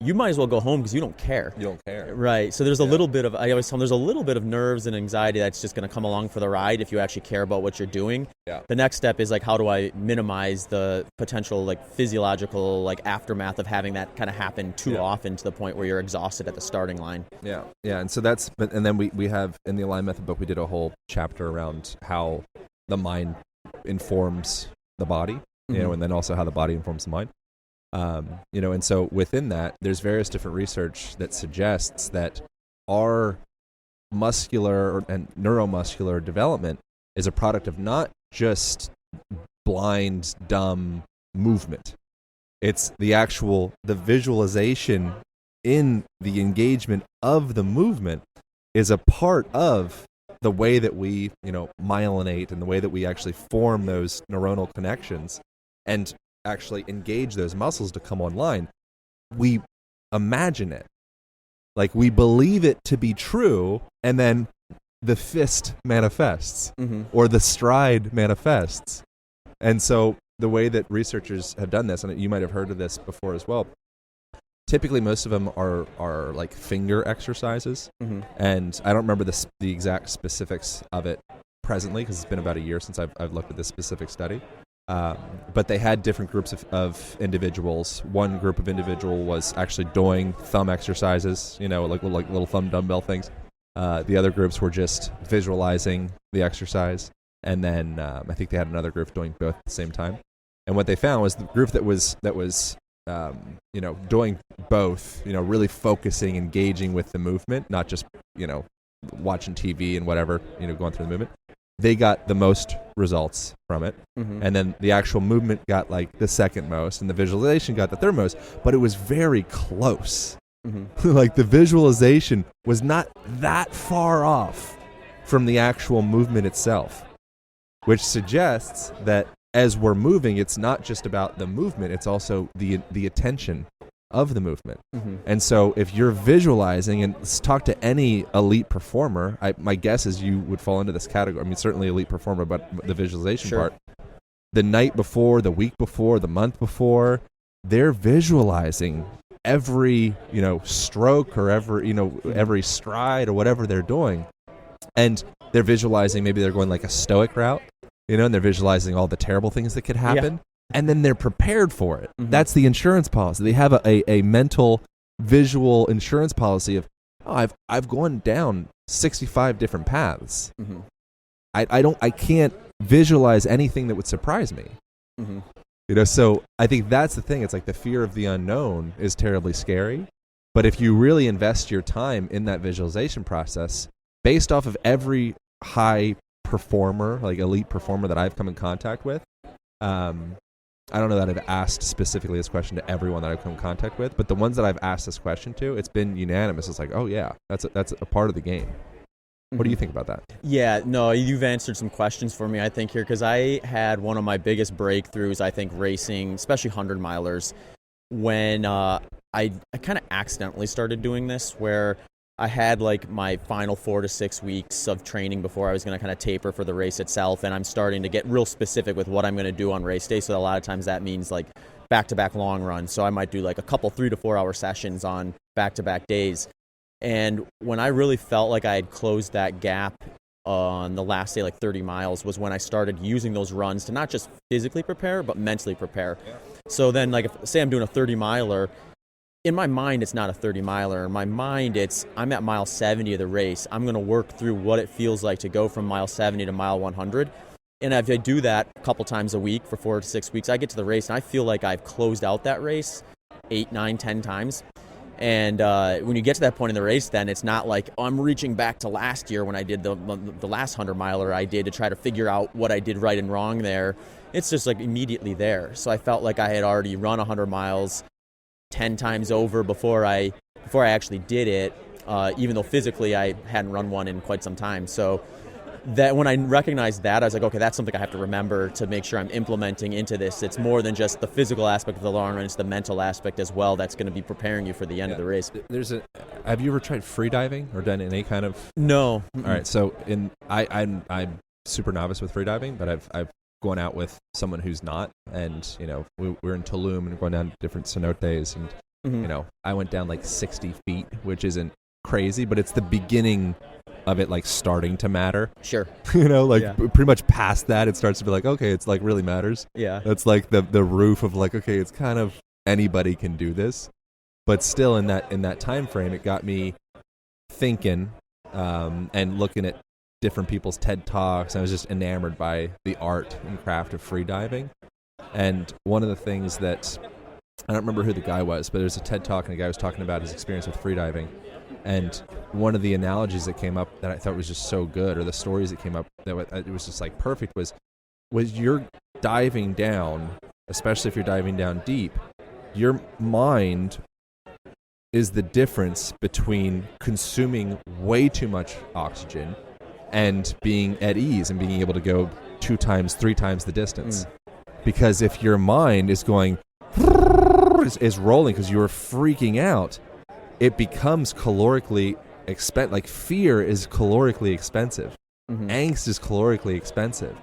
you might as well go home because you don't care. You don't care. Right. So there's a little bit of, I always tell them, there's a little bit of nerves and anxiety that's just going to come along for the ride if you actually care about what you're doing. Yeah. The next step is like, how do I minimize the potential like physiological like aftermath of having that kind of happen too often to the point where you're exhausted at the starting line. Yeah. Yeah. And so and then we have in the Align Method book, we did a whole chapter around how the mind informs the body, and then also how the body informs the mind. And so within that, there's various different research that suggests that our muscular and neuromuscular development is a product of not just blind, dumb movement. It's the visualization in the engagement of the movement is a part of the way that we, myelinate and the way that we actually form those neuronal connections and actually engage those muscles to come online. We imagine it, like we believe it to be true, and then the fist manifests or the stride manifests. And so the way that researchers have done this, and you might have heard of this before as well, typically most of them are like finger exercises, and I don't remember the exact specifics of it presently because it's been about a year since I've looked at this specific study. But they had different groups of individuals. One group of individual was actually doing thumb exercises, like little thumb dumbbell things. The other groups were just visualizing the exercise. And then I think they had another group doing both at the same time. And what they found was the group that was doing both, really focusing, engaging with the movement, not just, watching TV and whatever, going through the movement. They got the most results from it. Mm-hmm. And then the actual movement got like the second most, and the visualization got the third most, but it was very close. Mm-hmm. Like the visualization was not that far off from the actual movement itself, which suggests that as we're moving, it's not just about the movement, it's also the attention of the movement. Mm-hmm. And so if you're visualizing, and let's talk to any elite performer, my guess is you would fall into this category. I mean, certainly elite performer, but the visualization part. The night before, the week before, the month before, they're visualizing every, stroke or every stride or whatever they're doing. And they're visualizing, maybe they're going like a stoic route, and they're visualizing all the terrible things that could happen. Yeah. And then they're prepared for it. Mm-hmm. That's the insurance policy. They have a mental, visual insurance policy of, I've gone down 65 different paths. Mm-hmm. I can't visualize anything that would surprise me. Mm-hmm. So I think that's the thing. It's like the fear of the unknown is terribly scary. But if you really invest your time in that visualization process, based off of every high performer, like elite performer that I've come in contact with, I don't know that I've asked specifically this question to everyone that I've come in contact with, but the ones that I've asked this question to, it's been unanimous. It's like, oh yeah, that's a part of the game. Mm-hmm. What do you think about that? Yeah, no, you've answered some questions for me, I think, here, because I had one of my biggest breakthroughs, I think, racing, especially 100-milers, when I kind of accidentally started doing this, where I had like my final 4 to 6 weeks of training before I was going to kind of taper for the race itself, and I'm starting to get real specific with what I'm going to do on race day. So a lot of times that means like back-to-back long runs. So I might do like a couple 3 to 4 hour sessions on back-to-back days. And when I really felt like I had closed that gap on the last day, like 30 miles, was when I started using those runs to not just physically prepare, but mentally prepare. Yeah. So then, like, say I'm doing a 30-miler, in my mind, it's not a 30-miler. In my mind, I'm at mile 70 of the race. I'm going to work through what it feels like to go from mile 70 to mile 100. And if I do that a couple times a week for 4 to 6 weeks, I get to the race, and I feel like I've closed out that race 8, 9, 10 times. And when you get to that point in the race, then it's not like, I'm reaching back to last year when I did the last 100-miler I did to try to figure out what I did right and wrong there. It's just like immediately there. So I felt like I had already run 100 miles 10 times over before I actually did it, even though physically I hadn't run one in quite some time. So that when I recognized that, I was like, okay, that's something I have to remember to make sure I'm implementing into this. It's more than just the physical aspect of the long run, it's the mental aspect as well that's going to be preparing you for the end of the race. Have you ever tried free diving or done any kind of? No. All right, so I'm super novice with free diving, but I've going out with someone who's not, and we're in Tulum and going down different cenotes, and mm-hmm. I went down like 60 feet, which isn't crazy, but it's the beginning of it like starting to matter. Sure. Pretty much past that, it starts to be like, okay, it's like really matters. Yeah. That's like the roof of like, okay, it's kind of anybody can do this, but still in that time frame, it got me thinking and looking at different people's TED Talks. I was just enamored by the art and craft of free diving. And one of the things that, I don't remember who the guy was, but there's a TED Talk and a guy was talking about his experience with free diving. And one of the analogies that came up that I thought was just so good, or the stories that came up that it was just like perfect, was you're diving down, especially if you're diving down deep, your mind is the difference between consuming way too much oxygen and being at ease and being able to go 2 times, 3 times the distance. Because if your mind is going, is rolling because you're freaking out, it becomes calorically expensive. Like fear is calorically expensive. Mm-hmm. Angst is calorically expensive.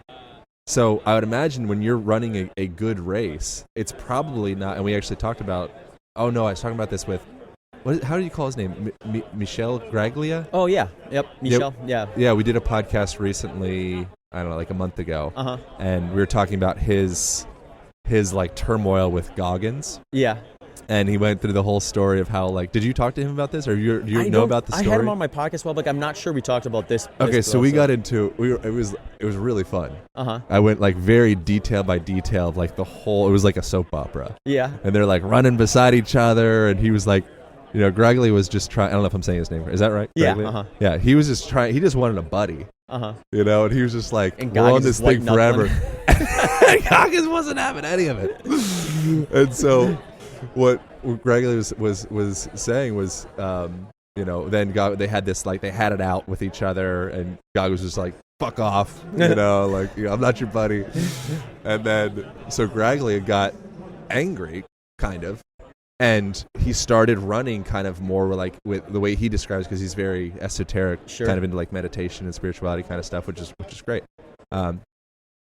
So I would imagine when you're running a good race, it's probably not, and we actually talked about, I was talking about this with, how do you call his name? Michel Graglia? Oh, yeah. Yep. Michel. Yeah. Yeah, we did a podcast recently I don't know, like a month ago, Uh-huh. and we were talking about his like turmoil with Goggins. Yeah. And he went through the whole story of how, like, did you talk to him about this, or do you know about the story? I had him on my podcast, like, I'm not sure we talked about this. Okay, so we got into it was really fun. Uh-huh. I went like very detail by detail of like the whole. It was like a soap opera. Yeah. And they're like running beside each other, and he was like, Gregory was just trying. I don't know if I'm saying his name right. Is that right? Yeah. Gregory? Uh-huh. Yeah. He was just trying. He just wanted a buddy. Uh-huh. And he was just like, and we're on this thing forever. knuckling. Goggins wasn't having any of it. And so, what Gregory was saying was, then they had this, like, they had it out with each other, and Goggins was just like, fuck off, I'm not your buddy. And then, so Gregory got angry, kind of, and he started running kind of more like with the way he describes, because he's very esoteric, Sure. kind of into like meditation and spirituality kind of stuff, which is great.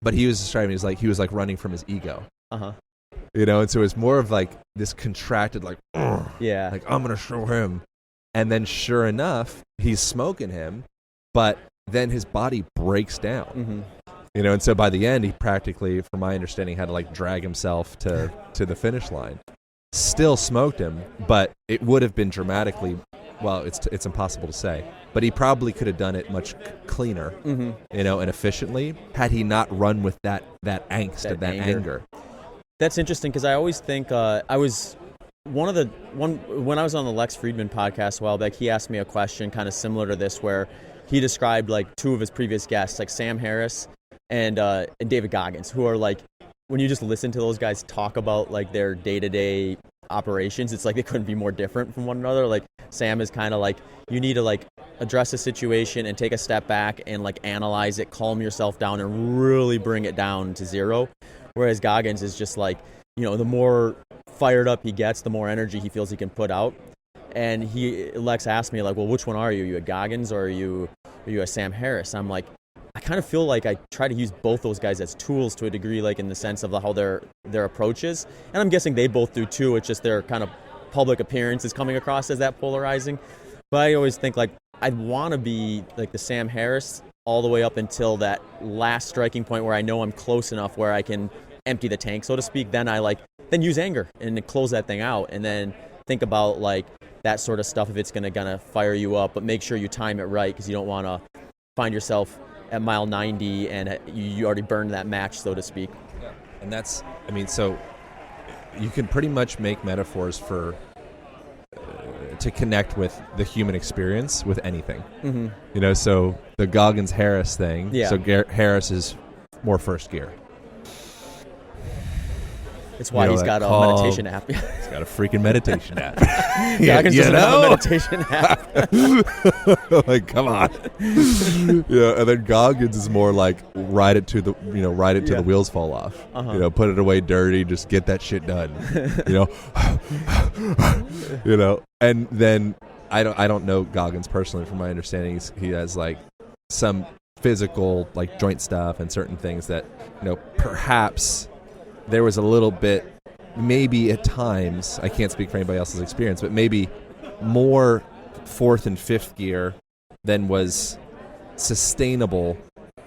But he was describing, he was like running from his ego. Uh-huh. And so it's more of like this contracted, like, yeah, like, I'm going to show him. And then sure enough, he's smoking him, but then his body breaks down. Mm-hmm. And so by the end, he practically, from my understanding, had to like drag himself to the finish line. Still smoked him, but it would have been dramatically, well, it's impossible to say, but he probably could have done it much cleaner, mm-hmm. And efficiently, had he not run with that angst and that anger. That's interesting, because I always think when I was on the Lex Friedman podcast a while back, he asked me a question kind of similar to this, where he described like two of his previous guests, like Sam Harris and David Goggins, who are like, when you just listen to those guys talk about like their day-to-day operations, it's like they couldn't be more different from one another. Like Sam is kind of like, you need to like address a situation and take a step back and like analyze it, calm yourself down, and really bring it down to zero. Whereas Goggins is just like, the more fired up he gets, the more energy he feels he can put out. And Lex asked me like, well, which one are you? Are you a Goggins or are you a Sam Harris? I'm like, I kind of feel like I try to use both those guys as tools to a degree, like in the sense of how their approach is. And I'm guessing they both do too. It's just their kind of public appearance is coming across as that polarizing. But I always think like I'd want to be like the Sam Harris all the way up until that last striking point where I know I'm close enough where I can empty the tank, so to speak. Then then use anger and close that thing out, and then think about like that sort of stuff if it's gonna fire you up. But make sure you time it right, because you don't want to find yourself at mile 90 and you already burned that match, so to speak. Yeah. And that's, so you can pretty much make metaphors for to connect with the human experience with anything. Mm-hmm. So the Goggins-Harris thing. Yeah. So Harris is more first gear. It's why he's got a meditation app. He's got a freaking meditation app. Goggins doesn't have a meditation app. Like, come on. Yeah, and then Goggins is more like ride it to the the wheels fall off. Uh-huh. Put it away dirty, just get that shit done. And then I don't know Goggins personally. From my understanding, he has like some physical like joint stuff and certain things that perhaps there was a little bit, maybe at times, I can't speak for anybody else's experience, but maybe more fourth and fifth gear than was sustainable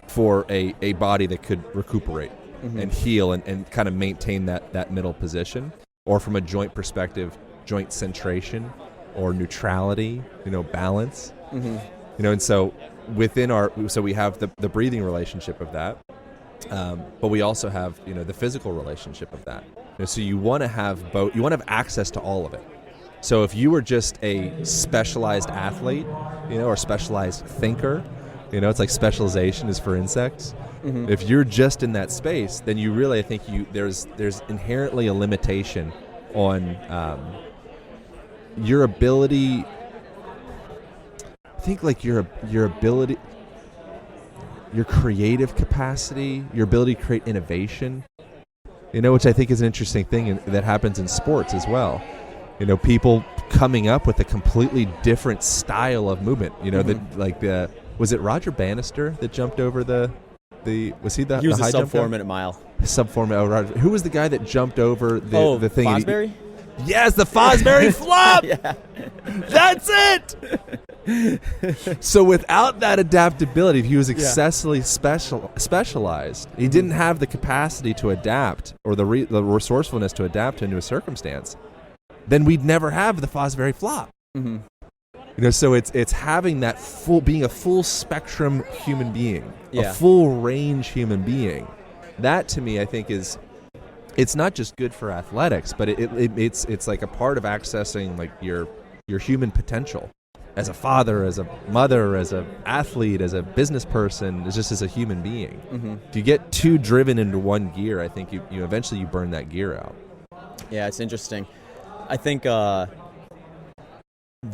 for a body that could recuperate and heal and kind of maintain that middle position. Or from a joint perspective, joint centration or neutrality, balance. And so within so we have the breathing relationship of that. But we also have, the physical relationship of that. So you want to have both. You want to have access to all of it. So if you were just a specialized athlete, or specialized thinker, it's like specialization is for insects. Mm-hmm. If you're just in that space, then you really, I think there's inherently a limitation on your ability. I think like your ability. Your creative capacity, your ability to create innovation, which I think is an interesting thing that happens in sports as well. People coming up with a completely different style of movement. Was it Roger Bannister that jumped over was he the He was the high a jump guy? 4 minute mile. Sub 4 minute. Roger. Who was the guy that jumped over the thing? Fosbury? Yes, the Fosbury flop. Yeah. That's it. So without that adaptability, if he was excessively specialized, he didn't have the capacity to adapt or the resourcefulness to adapt into a circumstance, then we'd never have the Fosbury flop. Mm-hmm. So it's having that being a full spectrum human being, Yeah. a full range human being. That to me, I think it's not just good for athletics, but it's like a part of accessing like your human potential as a father, as a mother, as an athlete, as a business person, just as a human being. Mm-hmm. If you get too driven into one gear, I think you eventually burn that gear out. Yeah, it's interesting. I think the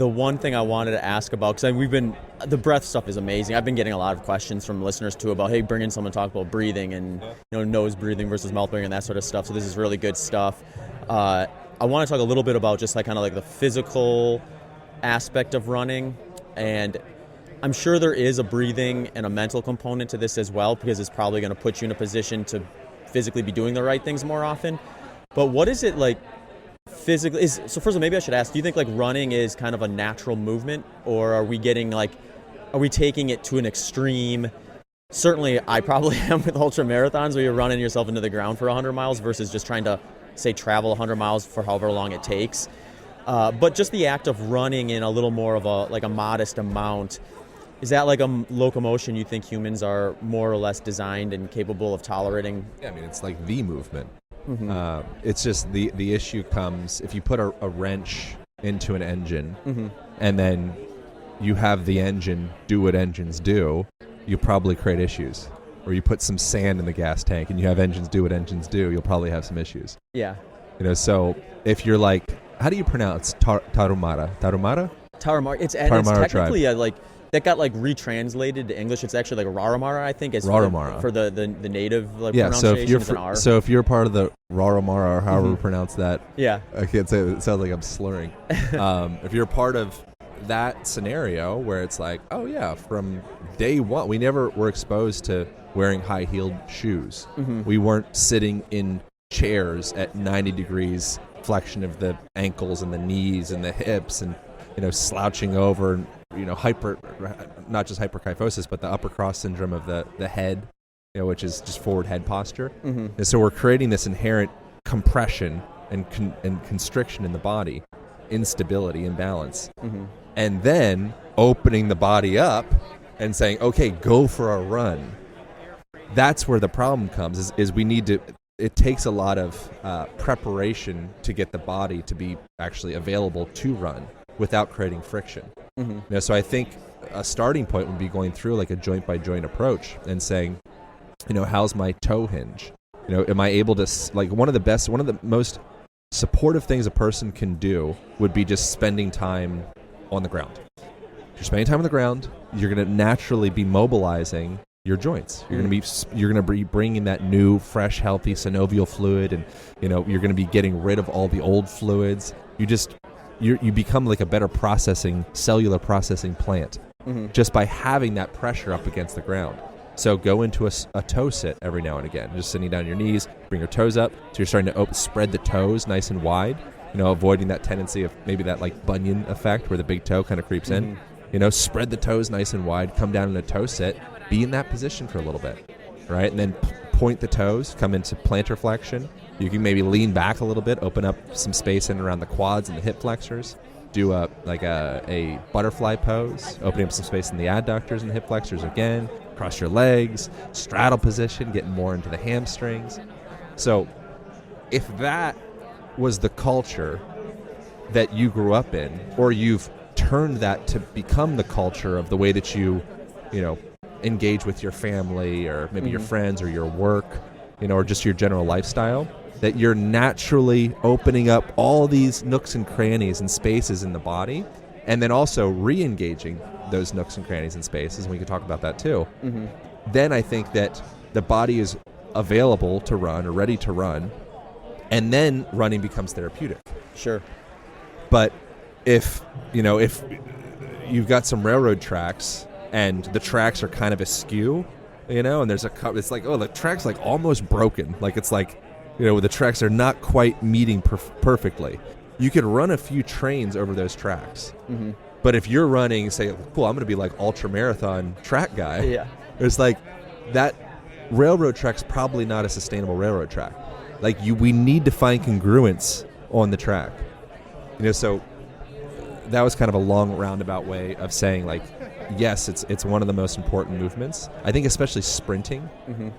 one thing I wanted to ask about, because the breath stuff is amazing. I've been getting a lot of questions from listeners too about, hey, bring in someone to talk about breathing and nose breathing versus mouth breathing and that sort of stuff. So this is really good stuff. I want to talk a little bit about just like kind of like the physical aspect of running, and I'm sure there is a breathing and a mental component to this as well, because it's probably going to put you in a position to physically be doing the right things more often. But what is it like physically? So first of all, maybe I should ask, do you think like running is kind of a natural movement, or are we taking it to an extreme? Certainly I probably am with ultra marathons where you're running yourself into the ground for 100 miles versus just trying to say travel 100 miles for however long it takes. But just the act of running in a little more of a modest amount, is that like a locomotion you think humans are more or less designed and capable of tolerating? Yeah, I mean, it's like the movement. Mm-hmm. It's just the issue comes if you put a wrench into an engine, mm-hmm. and then you have the engine do what engines do, you probably create issues. Or you put some sand in the gas tank and you have engines do what engines do, you'll probably have some issues. Yeah. So if you're like, how do you pronounce Tarahumara? Tarahumara? Tarahumara. It's technically that got like retranslated to English. It's actually like Raramara, I think. Raramara. For the native pronunciation. So if you're part of the Raramara, or however you pronounce that, I can't say it. It sounds like I'm slurring. If you're part of that scenario where it's like, oh yeah, from day one, we never were exposed to wearing high-heeled shoes. Mm-hmm. We weren't sitting in chairs at 90 degrees flexion of the ankles and the knees and the hips, and slouching over, and not just hyperkyphosis, but the upper cross syndrome of the head, which is just forward head posture. Mm-hmm. And so we're creating this inherent compression and constriction in the body, instability, imbalance, mm-hmm. and then opening the body up and saying, okay, go for a run. That's where the problem comes, is we need to, it takes a lot of preparation to get the body to be actually available to run without creating friction. Mm-hmm. So I think a starting point would be going through like a joint by joint approach and saying, how's my toe hinge? Am I able to, like, one of the most supportive things a person can do would be just spending time on the ground. If you're spending time on the ground, you're going to naturally be mobilizing your joints. You're going to be bringing that new, fresh, healthy synovial fluid, and you're going to be getting rid of all the old fluids. You become like a better cellular processing plant, mm-hmm. just by having that pressure up against the ground. So go into a toe sit every now and again, just sitting down on your knees, bring your toes up, so you're starting to spread the toes nice and wide, avoiding that tendency of maybe that like bunion effect where the big toe kind of creeps mm-hmm. in. Spread the toes nice and wide, come down in a toe sit, be in that position for a little bit, right? And then point the toes, come into plantar flexion. You can maybe lean back a little bit, open up some space in and around the quads and the hip flexors. Do a butterfly pose, opening up some space in the adductors and the hip flexors again. Cross your legs, straddle position, getting more into the hamstrings. So if that was the culture that you grew up in, or you've turned that to become the culture of the way that you engage with your family, or maybe your friends, or your work, or just your general lifestyle, that you're naturally opening up all these nooks and crannies and spaces in the body, and then also re-engaging those nooks and crannies and spaces, and we can talk about that too, mm-hmm. then I think that the body is available to run, or ready to run, and then running becomes therapeutic. Sure. But if you've got some railroad tracks, and the tracks are kind of askew, and there's it's like, oh, the track's like almost broken. Like, it's like, the tracks are not quite meeting perfectly. You could run a few trains over those tracks. Mm-hmm. But if you're running, say, cool, I'm going to be like ultra marathon track guy. Yeah. It's like that railroad track's probably not a sustainable railroad track. Like we need to find congruence on the track. So that was kind of a long roundabout way of saying, like, yes, it's one of the most important movements. I think especially sprinting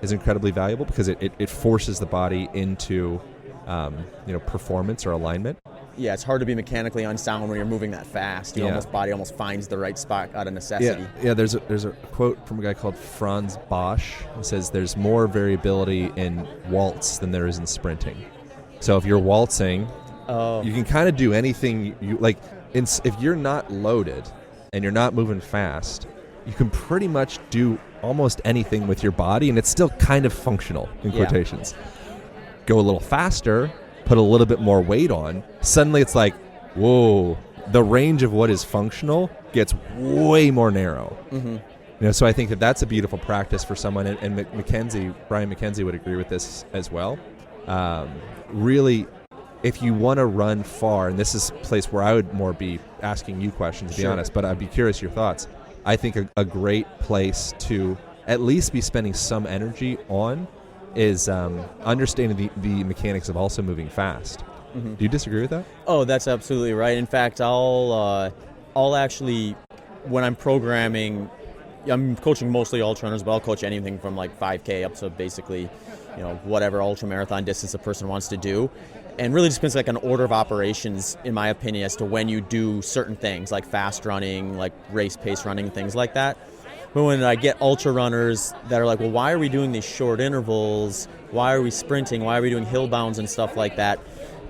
is incredibly valuable because it forces the body into performance or alignment. Yeah, it's hard to be mechanically unsound when you're moving that fast. Body almost finds the right spot out of necessity. Yeah. There's a quote from a guy called Franz Bosch. He says there's more variability in waltz than there is in sprinting. So if you're waltzing, you can kind of do anything you like. If you're not loaded and you're not moving fast, you can pretty much do almost anything with your body, and it's still kind of functional in quotations. Go a little faster, put a little bit more weight on, suddenly it's like, whoa, the range of what is functional gets way more narrow. So I think that's a beautiful practice for someone, and Brian McKenzie would agree with this as well. Really, if you want to run far, and this is a place where I would more be asking you questions, to be honest, but I'd be curious your thoughts. I think a great place to at least be spending some energy on is understanding the mechanics of also moving fast. Do you disagree with that? Oh, that's absolutely right. In fact, I'll actually, when I'm programming, I'm coaching mostly ultra runners, but I'll coach anything from like 5K up to basically, whatever ultra marathon distance a person wants to do. And really just depends like an order of operations, in my opinion, as to when you do certain things like fast running, like race pace running, things like that. But when I get ultra runners that are like, well, why are we doing these short intervals? Why are we sprinting? Why are we doing hill bounds and stuff like that?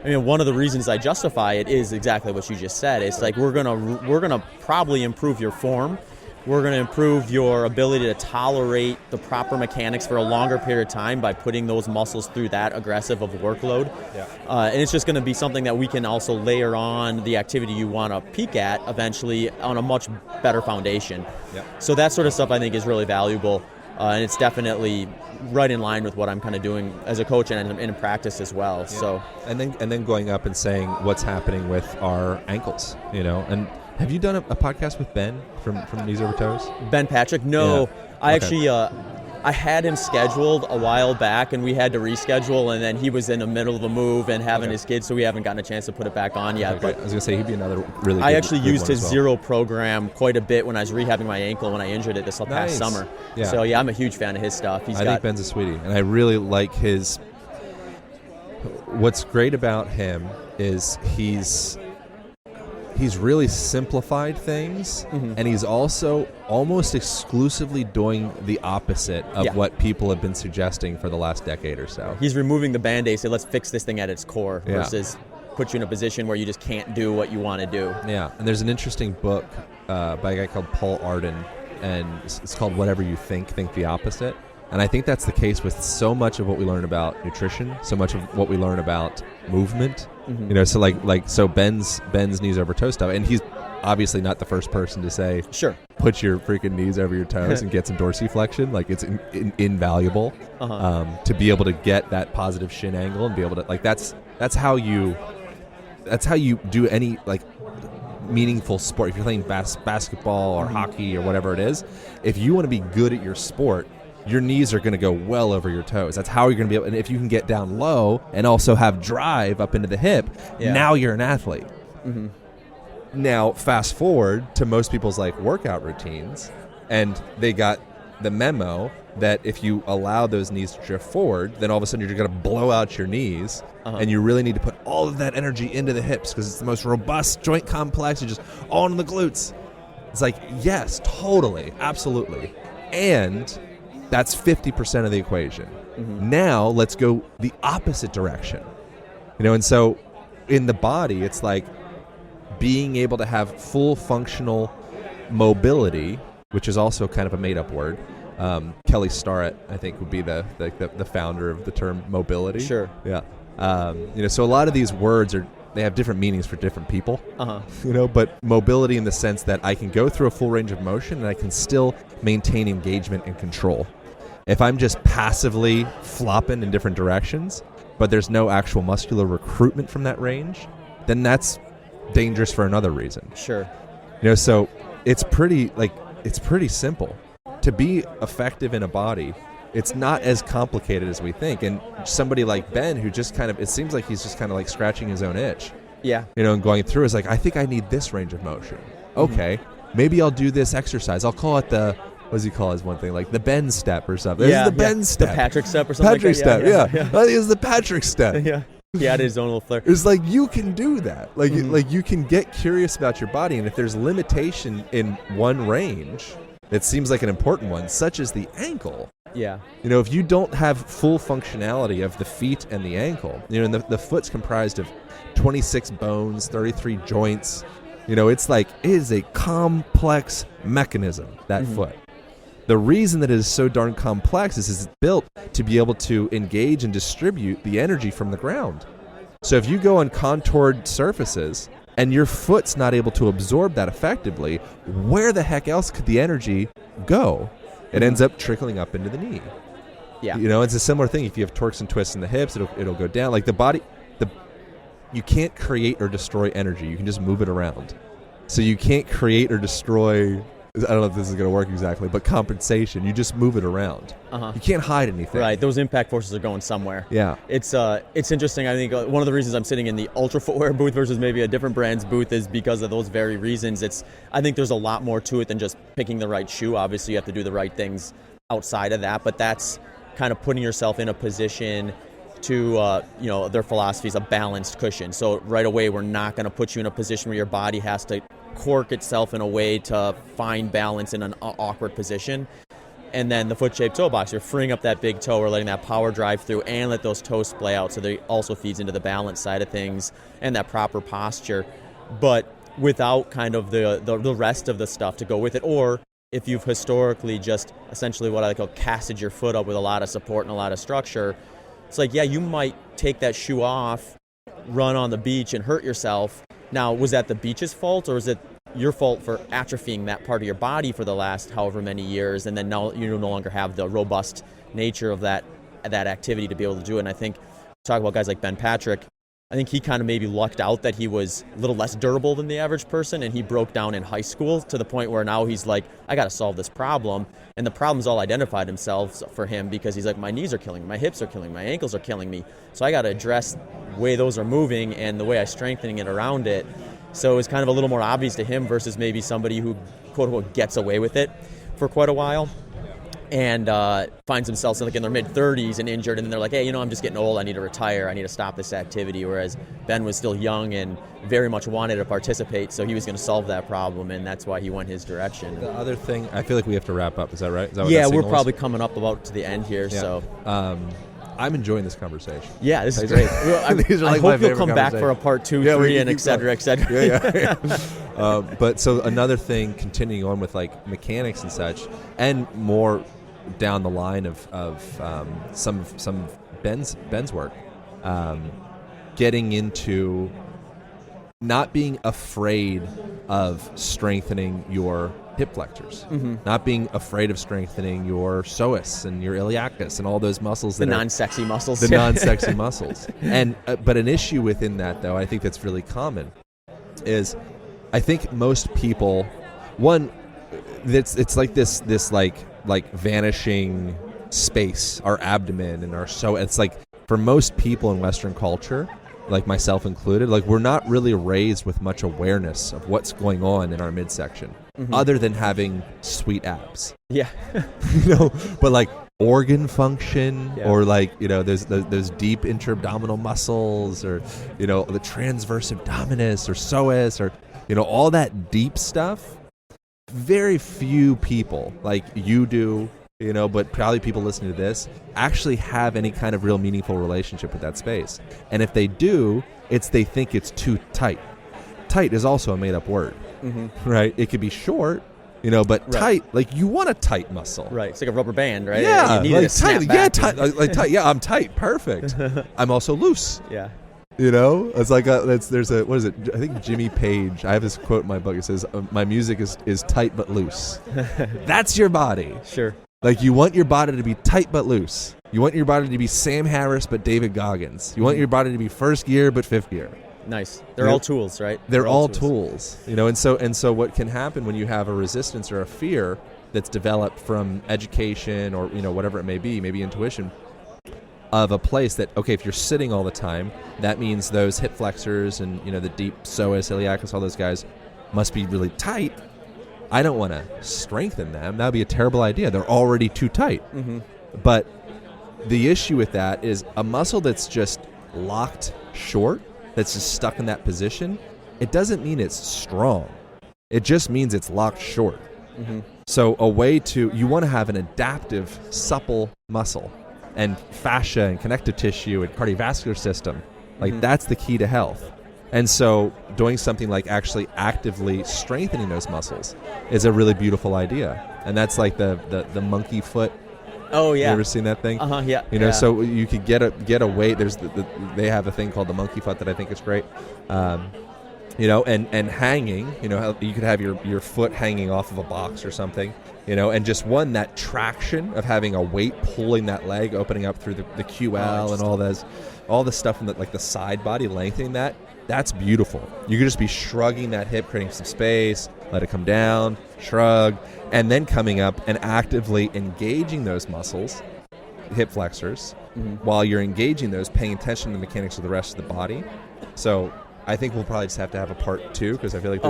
I mean, one of the reasons I justify it is exactly what you just said. It's like we're gonna probably improve your form. We're going to improve your ability to tolerate the proper mechanics for a longer period of time by putting those muscles through that aggressive of a workload. And it's just going to be something that we can also layer on the activity you want to peak at eventually on a much better foundation. So that sort of stuff I think is really valuable. And it's definitely right in line with what I'm kind of doing as a coach and in practice as well. So and then going up and saying what's happening with our ankles, and have you done a podcast with Ben from Knees Over Toes? Ben Patrick? No. I actually I had him scheduled a while back, and we had to reschedule, and then he was in the middle of a move and having his kids, so we haven't gotten a chance to put it back on yet. But I was going to say, he'd be another really good I actually used his well. Zero program quite a bit when I was rehabbing my ankle when I injured it this past summer. So, I'm a huge fan of his stuff. I think Ben's a sweetie, and I really like his... What's great about him is he's really simplified things, and he's also almost exclusively doing the opposite of what people have been suggesting for the last decade or so. He's removing the Band-Aid, so let's fix this thing at its core versus put you in a position where you just can't do what you want to do. Yeah, and there's an interesting book by a guy called Paul Arden, and it's called Whatever You Think the Opposite. And I think that's the case with so much of what we learn about nutrition, so much of what we learn about movement. So Ben's Knees Over Toes stuff, and he's obviously not the first person to say, put your freaking knees over your toes and get some dorsiflexion. Like, it's invaluable to be able to get that positive shin angle and be able to, like, that's how you do any, like, meaningful sport. If you're playing basketball or hockey or whatever it is, if you want to be good at your sport, your knees are going to go well over your toes. That's how you're going to be able, and if you can get down low and also have drive up into the hip, now you're an athlete. Now, fast forward to most people's like workout routines, and they got the memo that if you allow those knees to drift forward, then all of a sudden you're going to blow out your knees, and you really need to put all of that energy into the hips because it's the most robust joint complex. You're just all in the glutes. It's like, yes, totally, absolutely. And that's 50% of the equation. Now let's go the opposite direction. And so in the body, it's like being able to have full functional mobility, which is also kind of a made-up word. Kelly Starrett, I think, would be the founder of the term mobility. Sure. Yeah. So a lot of these words they have different meanings for different people. But mobility in the sense that I can go through a full range of motion and I can still maintain engagement and control. If I'm just passively flopping in different directions, but there's no actual muscular recruitment from that range, then that's dangerous for another reason. Sure. So it's pretty simple to be effective in a body. It's not as complicated as we think. And somebody like Ben, who just kind of, it seems like he's just kind of like scratching his own itch. Yeah. And going through is like, I think I need this range of motion. Okay, maybe I'll do this exercise. I'll call it what does he call his one thing? Like the Ben step or something. This is the Ben step. The Patrick step or something Patrick like that. step, yeah. That is the Patrick step. Yeah. He added his own little flair. It's like you can do that. Like like you can get curious about your body, and if there's limitation in one range, it seems like an important one, such as the ankle. Yeah. If you don't have full functionality of the feet and the ankle, and the foot's comprised of 26 bones, 33 joints. It's like it is a complex mechanism, that foot. The reason that it is so darn complex is it's built to be able to engage and distribute the energy from the ground. So if you go on contoured surfaces and your foot's not able to absorb that effectively, where the heck else could the energy go? It ends up trickling up into the knee. Yeah. It's a similar thing. If you have torques and twists in the hips, it'll go down. Like the body, you can't create or destroy energy. You can just move it around. So you can't create or destroy, I don't know if this is going to work exactly, but compensation. You just move it around. You can't hide anything. Right. Those impact forces are going somewhere. Yeah. It's interesting. I think one of the reasons I'm sitting in the Ultra Footwear booth versus maybe a different brand's booth is because of those very reasons. I think there's a lot more to it than just picking the right shoe. Obviously, you have to do the right things outside of that, but that's kind of putting yourself in a position to, their philosophy is a balanced cushion. So right away, we're not going to put you in a position where your body has to cork itself in a way to find balance in an awkward position. And then the foot-shaped toe box, you're freeing up that big toe, or letting that power drive through and let those toes splay out, so that also feeds into the balance side of things and that proper posture, but without kind of the rest of the stuff to go with it. Or if you've historically just essentially what I call casted your foot up with a lot of support and a lot of structure, it's like, yeah, you might take that shoe off, run on the beach and hurt yourself. Now, was that the beach's fault, or is it your fault for atrophying that part of your body for the last however many years, and then now you no longer have the robust nature of that activity to be able to do it? And I think, talk about guys like Ben Patrick, I think he kind of maybe lucked out that he was a little less durable than the average person, and he broke down in high school to the point where now he's like, I got to solve this problem. And the problem's all identified themselves for him, because he's like, my knees are killing me, my hips are killing me, my ankles are killing me. So I got to address the way those are moving and the way I'm strengthening it around it. So it's kind of a little more obvious to him versus maybe somebody who, quote unquote, gets away with it for quite a while and finds themselves like in their mid-30s and injured, and they're like, hey, I'm just getting old, I need to retire, I need to stop this activity. Whereas Ben was still young and very much wanted to participate, so he was going to solve that problem, and that's why he went his direction. The other thing, I feel like we have to wrap up. Is that right? Is that what yeah, that we're signals? probably coming up about to the end here. Yeah. So I'm enjoying this conversation. Yeah, this is great. These are I like my hope you'll favorite come back for a part 2, 3, and et cetera, et cetera. Yeah. But so another thing, continuing on with like mechanics and such, and more down the line of some Ben's work, getting into not being afraid of strengthening your hip flexors, not being afraid of strengthening your psoas and your iliacus and all those muscles, the non-sexy muscles. The non-sexy muscles. And but an issue within that, though, I think that's really common, is I think most people, it's like this like vanishing space, our abdomen and it's like for most people in Western culture, like myself included, like we're not really raised with much awareness of what's going on in our midsection, other than having sweet abs. Yeah. But like organ function, or like, there's those deep intra-abdominal muscles, or, the transverse abdominis or psoas, or, all that deep stuff. Very few people like you do, but probably people listening to this actually have any kind of real meaningful relationship with that space. And if they do, they think it's too tight. Tight is also a made-up word, right? It could be short, but tight, like you want a tight muscle. Right. It's like a rubber band, right? Yeah. You need like it to snap tight. back. Yeah, tight. Like tight. Yeah, I'm tight. Perfect. I'm also loose. Yeah. It's like there's a, what is it? I think Jimmy Page. I have this quote in my book. It says, "My music is tight but loose." That's your body. Sure. Like you want your body to be tight but loose. You want your body to be Sam Harris but David Goggins. You want your body to be first gear but fifth gear. Nice. They're all tools, right? They're all tools. And so what can happen when you have a resistance or a fear that's developed from education or whatever it may be, maybe intuition, of a place that, okay, if you're sitting all the time, that means those hip flexors and the deep psoas, iliacus, all those guys must be really tight. I don't want to strengthen them. That would be a terrible idea. They're already too tight. Mm-hmm. But the issue with that is a muscle that's just locked short, that's just stuck in that position, it doesn't mean it's strong. It just means it's locked short. Mm-hmm. So you want to have an adaptive, supple muscle and fascia and connective tissue and cardiovascular system. Like that's the key to health. And so doing something like actually actively strengthening those muscles is a really beautiful idea. And that's like the monkey foot. Oh yeah. You ever seen that thing? Yeah. So you could get a weight. There's they have a thing called the monkey foot that I think is great. And hanging, you could have your foot hanging off of a box or something, and just that traction of having a weight pulling that leg, opening up through the QL and all the stuff in the side body, lengthening that's beautiful. You could just be shrugging that hip, creating some space, let it come down, shrug, and then coming up and actively engaging those muscles, hip flexors, while you're engaging those, paying attention to the mechanics of the rest of the body. So I think we'll probably just have to have a part 2 because I feel like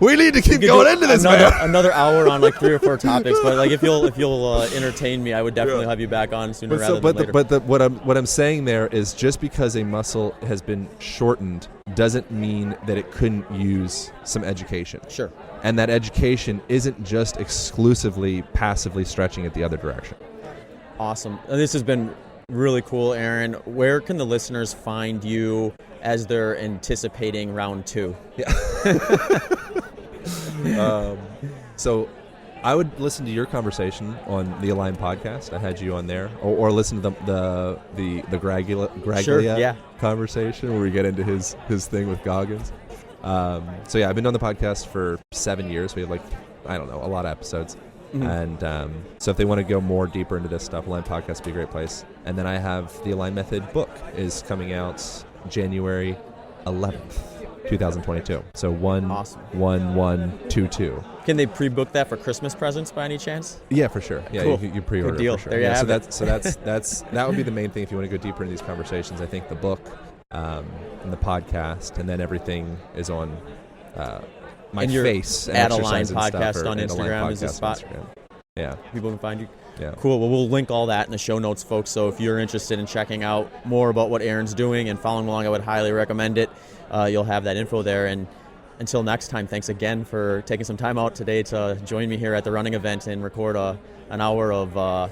we need to keep going into this, another hour on 3 or 4 topics. But if you'll entertain me, I would definitely have you back on sooner rather than later. But what I'm saying there is just because a muscle has been shortened doesn't mean that it couldn't use some education. Sure. And that education isn't just exclusively passively stretching it the other direction. Awesome. And this has been really cool, Aaron. Where can the listeners find you as they're anticipating round 2? Yeah. So I would listen to your conversation on the Align podcast. I had you on there, or listen to the Graglia conversation where we get into his thing with Goggins. So yeah, I've been on the podcast for 7 years. We have a lot of episodes. Mm-hmm. And so if they want to go more deeper into this stuff, Align Podcast would be a great place. And then I have the Align Method book is coming out January 11th, 2022. So 1/1/1/22. Can they pre-book that for Christmas presents by any chance? Yeah, for sure. Yeah, cool. you pre-order. Good deal. It for sure. There you have it. That would be the main thing if you want to go deeper into these conversations. I think the book and the podcast, and then everything is on my face and at exercise Align and Podcast stuff, on Instagram is the spot. Yeah, people can find you. Yeah, cool. Well, we'll link all that in the show notes, folks. So if you're interested in checking out more about what Aaron's doing and following along, I would highly recommend it. You'll have that info there. And until next time, thanks again for taking some time out today to join me here at the running event and record an hour of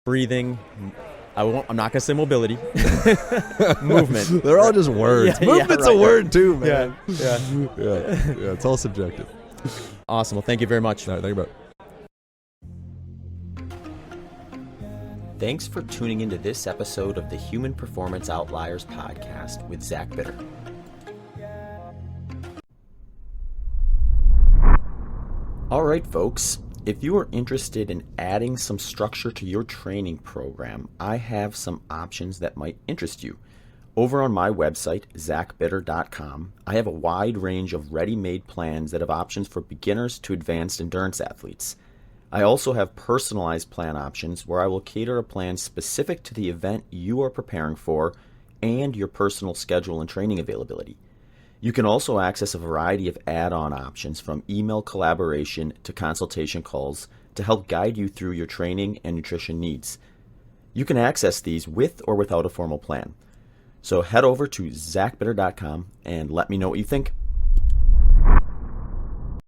breathing. I'm not going to say mobility. Movement. They're all just words. Movement's a word too, man. Yeah. It's all subjective. Awesome. Well, thank you very much. All right, thank you, bro. Thanks for tuning into this episode of the Human Performance Outliers podcast with Zach Bitter. All right, folks. If you are interested in adding some structure to your training program, I have some options that might interest you. Over on my website, zachbitter.com, I have a wide range of ready-made plans that have options for beginners to advanced endurance athletes. I also have personalized plan options where I will cater a plan specific to the event you are preparing for and your personal schedule and training availability. You can also access a variety of add-on options from email collaboration to consultation calls to help guide you through your training and nutrition needs. You can access these with or without a formal plan. So head over to zachbitter.com and let me know what you think.